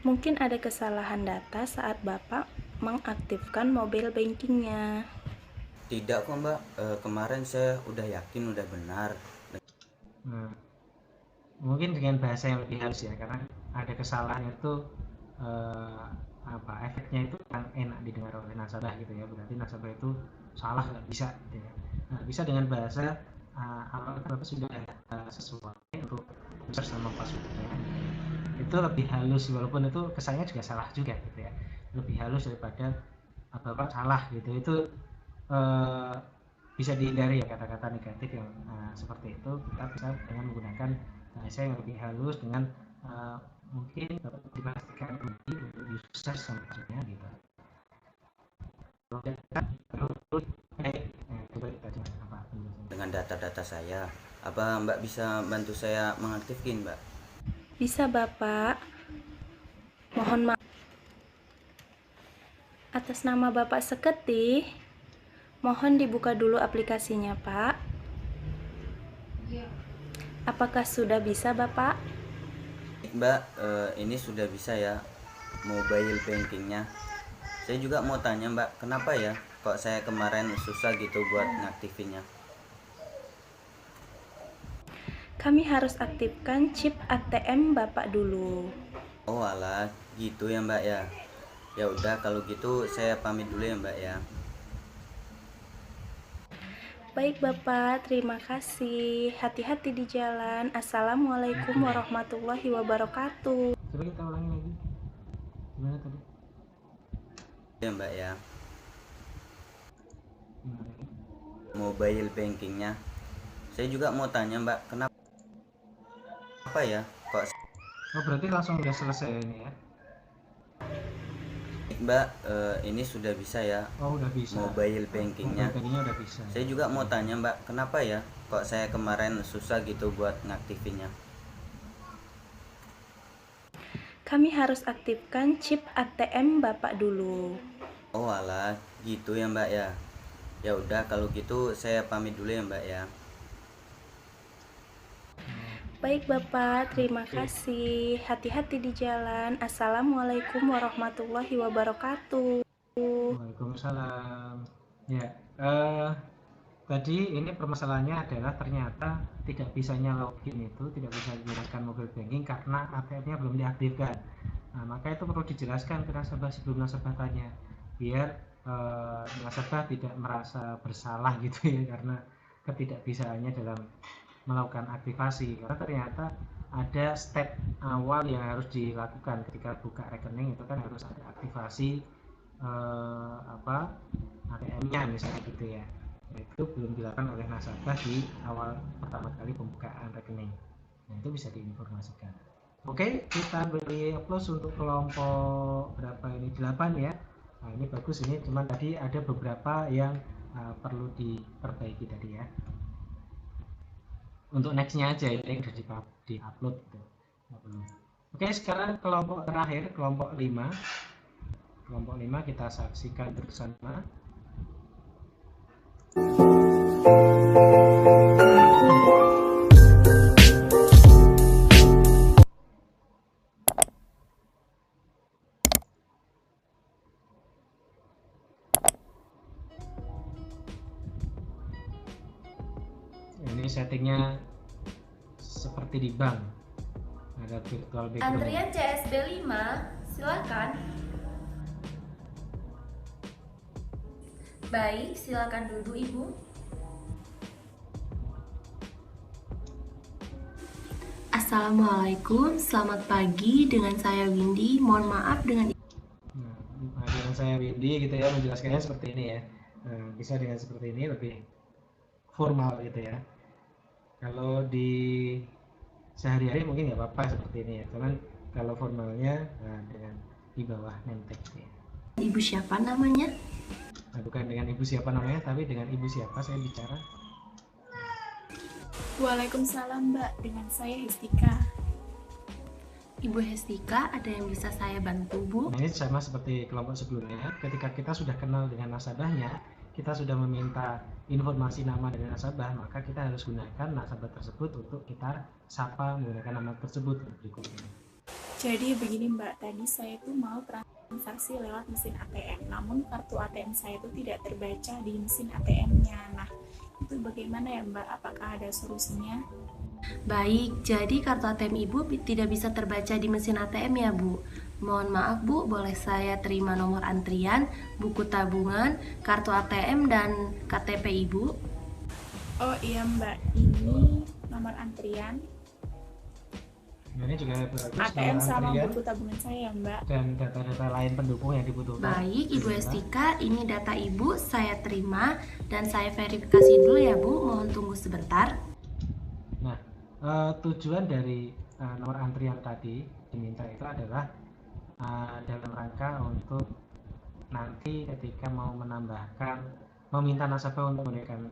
Mungkin ada kesalahan data saat Bapak mengaktifkan mobile bankingnya. Tidak kok Mbak, kemarin saya udah yakin udah benar. Nah, mungkin dengan bahasa yang lebih halus ya, karena ada kesalahan itu efeknya itu kan enak didengar oleh nasabah gitu ya, berarti nasabah itu salah nggak bisa gitu ya. Nah, bisa dengan bahasa apakah Bapak sudah sesuai untuk user sama passwordnya, itu lebih halus walaupun itu kesannya juga salah juga gitu ya, lebih halus daripada Bapak salah gitu. Itu bisa dihindari ya kata-kata negatif yang seperti itu. Kita bisa dengan menggunakan bahasa yang lebih halus dengan mungkin dapat dipastikan kembali untuk user sama passwordnya gitu. Dengan data-data saya, apa Mbak bisa bantu saya mengaktifkan Mbak? Bisa Bapak. Mohon maaf. Atas nama Bapak Seketi, mohon dibuka dulu aplikasinya Pak. Apakah sudah bisa Bapak? Mbak, ini sudah bisa ya mobile bankingnya. Saya juga mau tanya Mbak, kenapa ya kok saya kemarin susah gitu buat ngaktifinnya? Kami harus aktifkan chip ATM Bapak dulu. Oh alah, gitu ya Mbak ya. Ya udah kalau gitu saya pamit dulu ya Mbak ya. Baik Bapak, terima kasih. Hati-hati di jalan. Assalamualaikum warahmatullahi wabarakatuh. Coba kita ulangi lagi. Gimana tadi? Ya Mbak ya. Mobile bankingnya. Saya juga mau tanya Mbak, kenapa ya kok? Oh berarti langsung udah selesai ini ya? Mbak, ini sudah bisa ya. Oh udah bisa. Mobile bankingnya. Mobile bankingnya udah bisa. Saya juga mau tanya Mbak, kenapa ya kok saya kemarin susah gitu buat ngaktifinnya? Kami harus aktifkan chip ATM Bapak dulu. Oh alah, gitu ya Mbak ya. Ya udah kalau gitu saya pamit dulu ya Mbak ya. Baik Bapak, terima kasih. Hati-hati di jalan. Assalamualaikum warahmatullahi wabarakatuh. Waalaikumsalam. Ya, tadi ini permasalahannya adalah ternyata tidak bisanya login itu, tidak bisa menggunakan mobile banking karena ATM-nya belum diaktifkan. Nah, maka itu perlu dijelaskan ke nasabah sebelum nasabah tanya, biar nasabah tidak merasa bersalah gitu ya karena ketidakbisaannya dalam melakukan aktivasi, karena ternyata ada step awal yang harus dilakukan ketika buka rekening. Itu kan harus ada aktivasi ATM-nya misalnya gitu ya. Itu belum dilakukan oleh nasabah di awal pertama kali pembukaan rekening. Nah itu bisa diinformasikan. Oke, kita beri applause untuk kelompok berapa ini, 8 ya. Nah ini bagus, ini cuman tadi ada beberapa yang perlu diperbaiki tadi ya. Untuk nextnya aja ini udah di upload gitu. Oke, sekarang kelompok terakhir, kelompok 5. Kelompok 5 kita saksikan bersama. Ini settingnya seperti di bank, ada virtual background. Antrian CSB 5, silakan. Baik, silakan duduk Ibu. Assalamualaikum, selamat pagi, dengan saya Windy. Mohon maaf dengan dengan saya Windy gitu ya, menjelaskannya seperti ini ya. Bisa dengan seperti ini lebih formal gitu ya. Kalau di sehari-hari mungkin nggak apa-apa seperti ini ya, cuman kalau formalnya dengan di bawah name text ya. Ibu siapa namanya? Nah, bukan dengan ibu siapa namanya, tapi dengan ibu siapa saya bicara. Waalaikumsalam Mbak, dengan saya Hestika. Ibu Hestika, ada yang bisa saya bantu Bu? Nah, ini sama seperti kelompok sebelumnya, ketika kita sudah kenal dengan nasabahnya, kita sudah meminta informasi nama dari nasabah, maka kita harus gunakan nasabah tersebut untuk kita sapa menggunakan nama tersebut berikutnya. Jadi begini Mbak, tadi saya itu mau transaksi lewat mesin ATM, namun kartu ATM saya itu tidak terbaca di mesin ATM-nya. Nah, itu bagaimana ya Mbak? Apakah ada solusinya? Baik, jadi kartu ATM Ibu tidak bisa terbaca di mesin ATM ya Bu. Mohon maaf Bu, boleh saya terima nomor antrian, buku tabungan, kartu ATM, dan KTP Ibu? Oh iya Mbak, ini nomor antrian, Ini juga bagus, ATM sama antrian, buku tabungan saya ya Mbak. dan data-data lain pendukung yang dibutuhkan. Baik, Ibu Hestika, ini data Ibu saya terima dan saya verifikasi dulu ya Bu, mohon tunggu sebentar. Nah, tujuan dari nomor antrian tadi diminta itu adalah dalam rangka untuk nanti ketika mau menambahkan, meminta nasabah untuk memberikan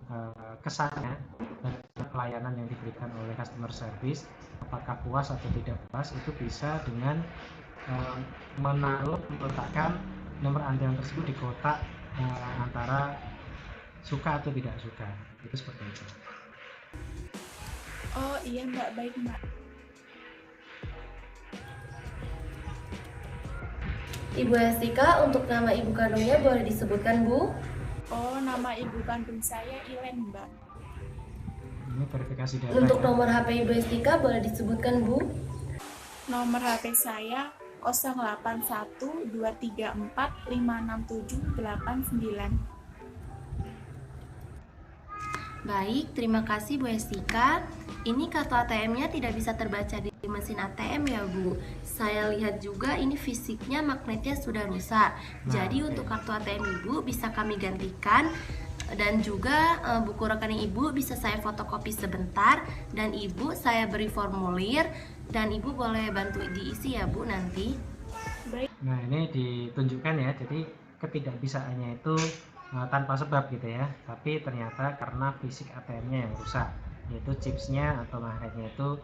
kesannya dan pelayanan yang diberikan oleh customer service, apakah puas atau tidak puas, itu bisa dengan meletakkan nomor antrian tersebut di kotak antara suka atau tidak suka, itu seperti itu. Oh iya Mbak, baik Mbak. Ibu Hestika, untuk nama ibu kandungnya boleh disebutkan Bu? Oh, nama ibu kandung saya Ilen Mbak. Ini verifikasi data. Untuk ya. nomor HP Ibu Hestika boleh disebutkan Bu? Nomor HP saya 081234567889. Baik, terima kasih Bu Hestika. Ini kartu ATM-nya tidak bisa terbaca di mesin ATM ya Bu. Saya lihat juga ini fisiknya magnetnya sudah rusak. Jadi untuk kartu ATM Ibu bisa kami gantikan, dan juga buku rekening Ibu bisa saya fotokopi sebentar, dan Ibu saya beri formulir, dan Ibu boleh bantu diisi ya Bu nanti. Nah ini ditunjukkan ya, jadi ketidakbisaannya itu tanpa sebab gitu ya, tapi ternyata karena fisik ATM-nya yang rusak, yaitu chipsnya atau magnetnya itu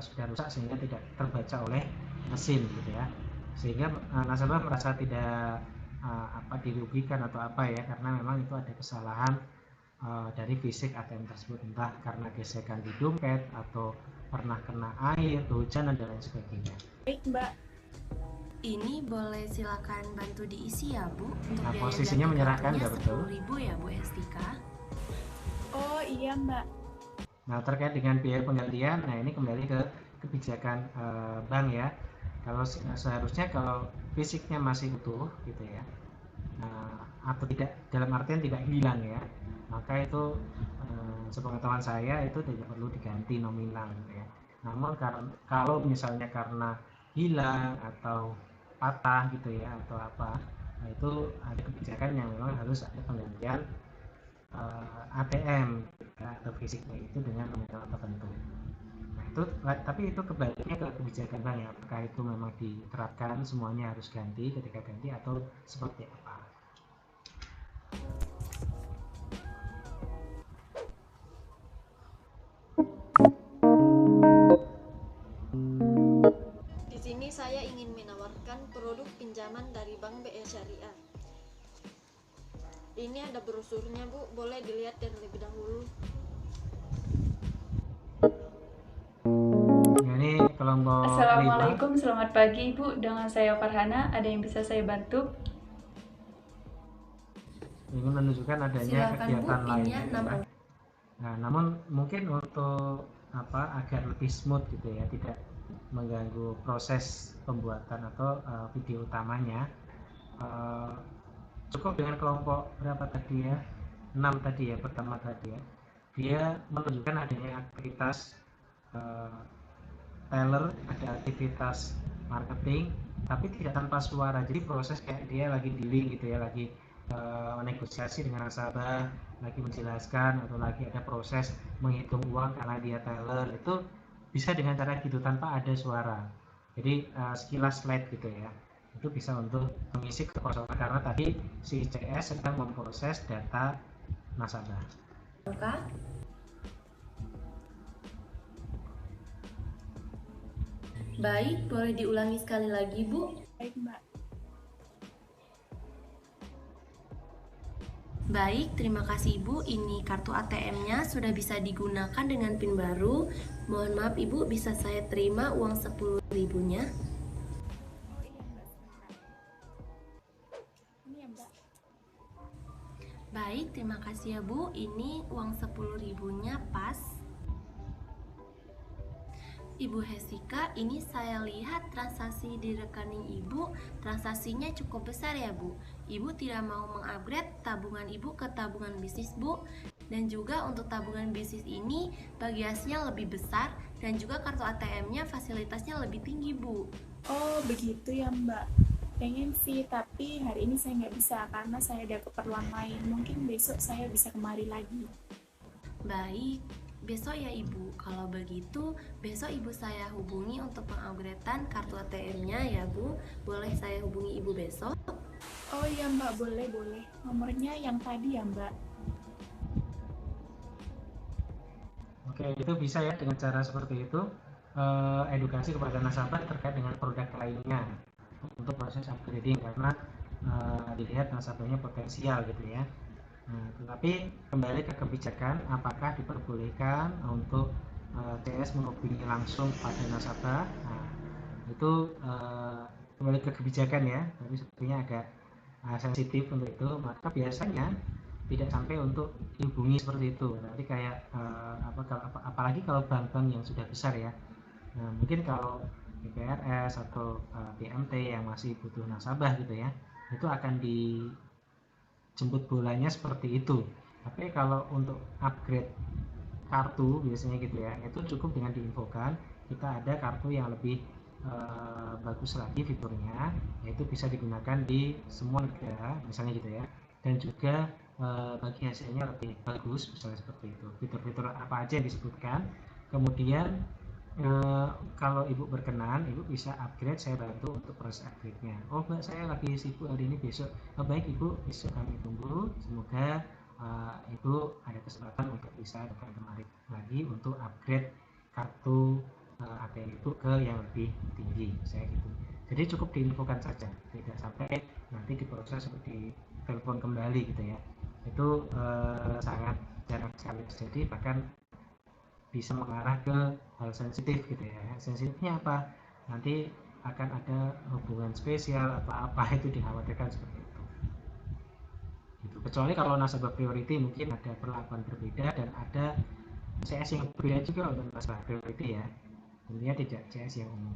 sudah rusak sehingga tidak terbaca oleh mesin gitu ya, sehingga nasabah merasa tidak dirugikan atau apa ya, karena memang itu ada kesalahan dari fisik ATM tersebut, entah karena gesekan di dompet atau pernah kena air, kehujanan dan lain sebagainya. Baik Mbak. Ini boleh silakan bantu diisi ya Bu. Untuk Nah, biaya posisinya ganti menyerahkan kartunya ya, betul. 10.000 ya Bu Hestika. Oh iya Mbak. Nah terkait dengan biaya penggantian, nah ini kembali ke kebijakan bank ya. Kalau seharusnya kalau fisiknya masih utuh gitu ya, atau tidak, dalam artian tidak hilang ya, maka itu sepengetahuan saya itu tidak perlu diganti nominal gitu ya. Namun kalau misalnya karena hilang atau patah gitu ya atau apa, nah itu ada kebijakan yang memang harus ada penggantian ATM ya, atau fisiknya itu dengan nominal tertentu. Nah Tapi itu kebaliknya ke kebijakan bank ya, apakah itu memang diterapkan semuanya harus ganti ketika ganti atau seperti apa. Di sini saya ingin menawarkan produk pinjaman dari Bank BRI Syariah. Ini ada brosurnya Bu, boleh dilihat terlebih dahulu. Ini kelompok Assalamualaikum, selamat pagi Ibu. Dengan saya Farhana, ada yang bisa saya bantu? Ini menunjukkan adanya Silakan, kegiatan Bu, lain. pinnya 6. Nah, namun mungkin untuk agar lebih smooth gitu ya, tidak mengganggu proses pembuatan atau video utamanya, cukup dengan kelompok berapa tadi ya, 6 tadi ya, pertama tadi ya, dia menunjukkan adanya aktivitas teller, ada aktivitas marketing, tapi tidak tanpa suara. Jadi proses kayak dia lagi dealing gitu ya, lagi negosiasi dengan nasabah, lagi menjelaskan atau lagi ada proses menghitung uang karena dia teller, itu bisa dengan cara gitu tanpa ada suara. Jadi sekilas slide gitu ya, itu bisa untuk mengisi kekosongan karena tadi si CS sedang memproses data nasabah. Baik, boleh diulangi sekali lagi Bu? Baik Mbak. Baik, terima kasih Ibu. Ini kartu ATM-nya sudah bisa digunakan dengan PIN baru. Mohon maaf Ibu, bisa saya terima uang 10.000-nya? Baik, terima kasih ya Bu. Ini uang 10.000-nya pas. Ibu Hesika, ini saya lihat transaksi di rekening Ibu, transaksinya cukup besar ya Bu. Ibu tidak mau mengupgrade tabungan Ibu ke tabungan bisnis Bu. Dan juga untuk tabungan bisnis ini bagiannya lebih besar dan juga kartu ATM-nya fasilitasnya lebih tinggi Bu. Oh begitu ya Mbak. Pengen sih, tapi hari ini saya nggak bisa karena saya ada keperluan lain. Mungkin besok saya bisa kemari lagi. Baik. Besok ya Ibu, kalau begitu besok Ibu saya hubungi untuk pengupgradean kartu ATM-nya ya Bu. Boleh saya hubungi Ibu besok? Oh iya Mbak, boleh. Nomornya yang tadi ya Mbak. Oke, itu bisa ya dengan cara seperti itu, edukasi kepada nasabah terkait dengan produk lainnya untuk proses upgrading karena dilihat nasabahnya potensial gitu ya. Tetapi kembali ke kebijakan, apakah diperbolehkan untuk CS menghubungi langsung pada nasabah? Nah, itu kembali ke kebijakan ya, tapi sepertinya agak sensitif untuk itu. Maka biasanya tidak sampai untuk dihubungi seperti itu. Nanti kayak apalagi kalau bank-bank yang sudah besar ya. Nah, mungkin kalau BPRS atau BMT yang masih butuh nasabah gitu ya, itu akan dijemput bolanya seperti itu. Tapi kalau untuk upgrade kartu biasanya gitu ya, itu cukup dengan diinfokan kita ada kartu yang lebih bagus lagi fiturnya, yaitu bisa digunakan di semua negara misalnya gitu ya, dan juga bagi hasilnya lebih bagus misalnya seperti itu. Fitur-fitur apa aja yang disebutkan, kemudian kalau Ibu berkenan, Ibu bisa upgrade, saya bantu untuk proses upgrade-nya. Oh Mbak, saya lagi sibuk hari ini, besok. Baik Ibu, besok kami tunggu. Semoga Ibu ada kesempatan untuk bisa datang kemari lagi untuk upgrade kartu ATM Ibu ke yang lebih tinggi, saya gitu. Jadi cukup diinfokan saja, tidak sampai nanti diproses seperti telepon kembali gitu ya. Itu sangat jarang sekali terjadi, bahkan bisa mengarah ke hal sensitif gitu ya. Sensitifnya apa? Nanti akan ada hubungan spesial atau apa, itu dikhawatirkan seperti itu. Gitu. Kecuali kalau nasabah priority mungkin ada perlakuan berbeda dan ada CS yang berbeda juga untuk nasabah priority ya. Tentunya tidak CS yang umum.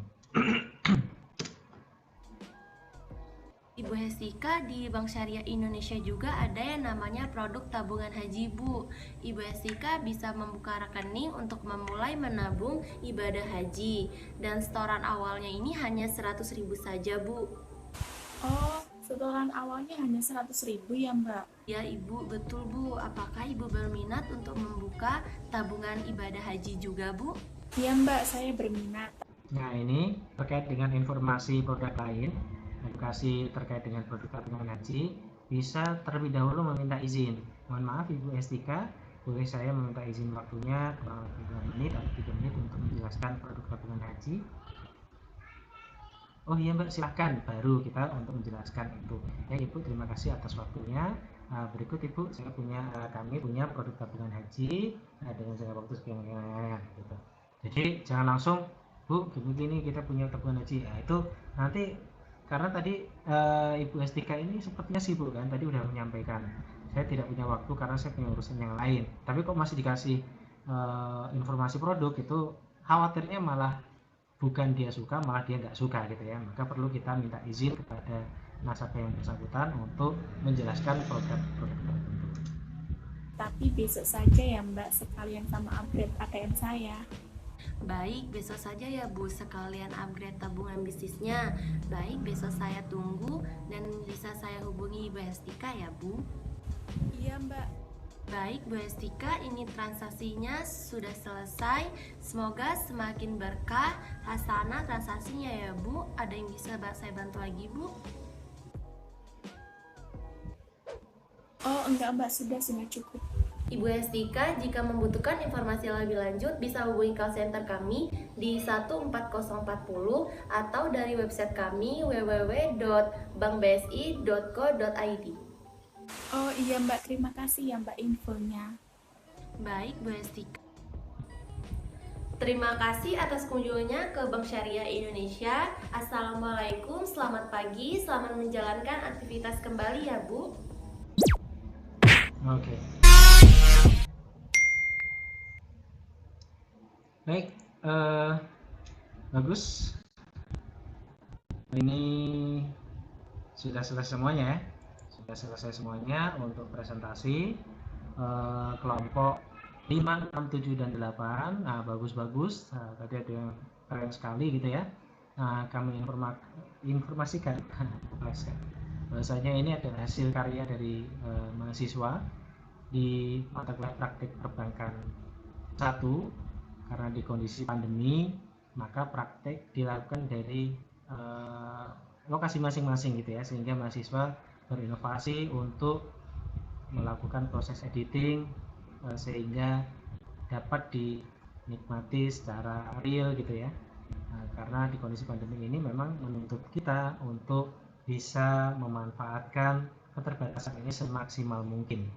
Ibu Hesika, di Bank Syariah Indonesia juga ada yang namanya produk tabungan haji Bu. Ibu Hesika bisa membuka rekening untuk memulai menabung ibadah haji. Dan setoran awalnya ini hanya 100.000 saja Bu. Oh, setoran awalnya hanya 100.000 ya Mbak? Ya Ibu, betul Bu. Apakah Ibu berminat untuk membuka tabungan ibadah haji juga Bu? Iya Mbak, saya berminat. Nah, ini terkait dengan informasi produk lain, edukasi terkait dengan produk tabungan haji, bisa terlebih dahulu meminta izin. Mohon maaf Ibu Estika, boleh saya meminta izin waktunya kurang lebih 2 menit atau 3 menit untuk menjelaskan produk tabungan haji? Oh iya Mbak, silahkan, baru kita untuk menjelaskan itu. Ya Ibu, terima kasih atas waktunya. Berikut Ibu, kami punya produk tabungan haji dengan jangka waktu sekian gitu. Jadi jangan langsung, Bu, gini kita punya tabungan haji. Nah, itu nanti karena tadi Ibu Estika ini sepertinya sibuk kan, tadi udah menyampaikan saya tidak punya waktu karena saya punya urusan yang lain. Tapi kok masih dikasih informasi produk, itu khawatirnya malah bukan dia suka, malah dia nggak suka gitu ya. Maka perlu kita minta izin kepada nasabah yang bersangkutan untuk menjelaskan produk-produk tertentu. Tapi besok saja ya Mbak, sekalian sama upgrade ATM saya. Baik, besok saja ya Bu, sekalian upgrade tabungan bisnisnya. Baik, besok saya tunggu dan bisa saya hubungi Ibu Estika ya Bu. Iya Mbak. Baik Bu Estika, ini transaksinya sudah selesai. Semoga semakin berkah hasanah transaksinya ya Bu. Ada yang bisa saya bantu lagi Bu? Oh enggak Mbak, sudah cukup. Ibu Estika, jika membutuhkan informasi lebih lanjut bisa hubungi call center kami di 14040 atau dari website kami www.bankbsi.co.id. Oh iya Mbak, terima kasih ya Mbak infonya. Baik Bu Estika. Terima kasih atas kunjungannya ke Bank Syariah Indonesia. Assalamualaikum, selamat pagi, selamat menjalankan aktivitas kembali ya Bu. Oke. Baik, bagus. Ini sudah selesai semuanya ya. Sudah selesai semuanya untuk presentasi kelompok 5, 6, 7, dan 8. Nah, bagus-bagus. Tadi ada yang keren sekali gitu ya. Nah, kami informasikan bahwasanya ini adalah hasil karya dari mahasiswa di mata kuliah praktik perbankan 1. Karena di kondisi pandemi, maka praktek dilakukan dari lokasi masing-masing gitu ya, sehingga mahasiswa berinovasi untuk melakukan proses editing sehingga dapat dinikmati secara real gitu ya. Karena di kondisi pandemi ini memang menuntut kita untuk bisa memanfaatkan keterbatasan ini semaksimal mungkin.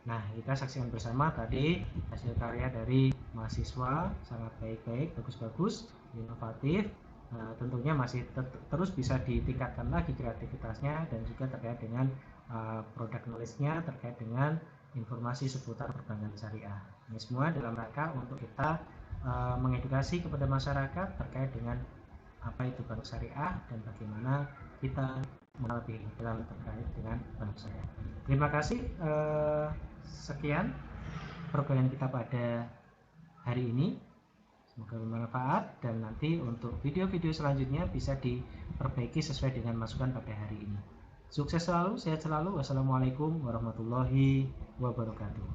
Nah, kita saksikan bersama tadi hasil karya dari mahasiswa, sangat baik-baik, bagus-bagus, inovatif. Tentunya masih terus bisa ditingkatkan lagi kreativitasnya dan juga terkait dengan produk knowledge-nya, terkait dengan informasi seputar perbankan syariah. Ini semua dalam rangka untuk kita mengedukasi kepada masyarakat terkait dengan apa itu bank syariah dan bagaimana kita mengenal lebih dalam terkait dengan bank syariah. Terima kasih. Sekian program kita pada hari ini, semoga bermanfaat dan nanti untuk video-video selanjutnya bisa diperbaiki sesuai dengan masukan pada hari ini. Sukses selalu, sehat selalu. Wassalamualaikum warahmatullahi wabarakatuh.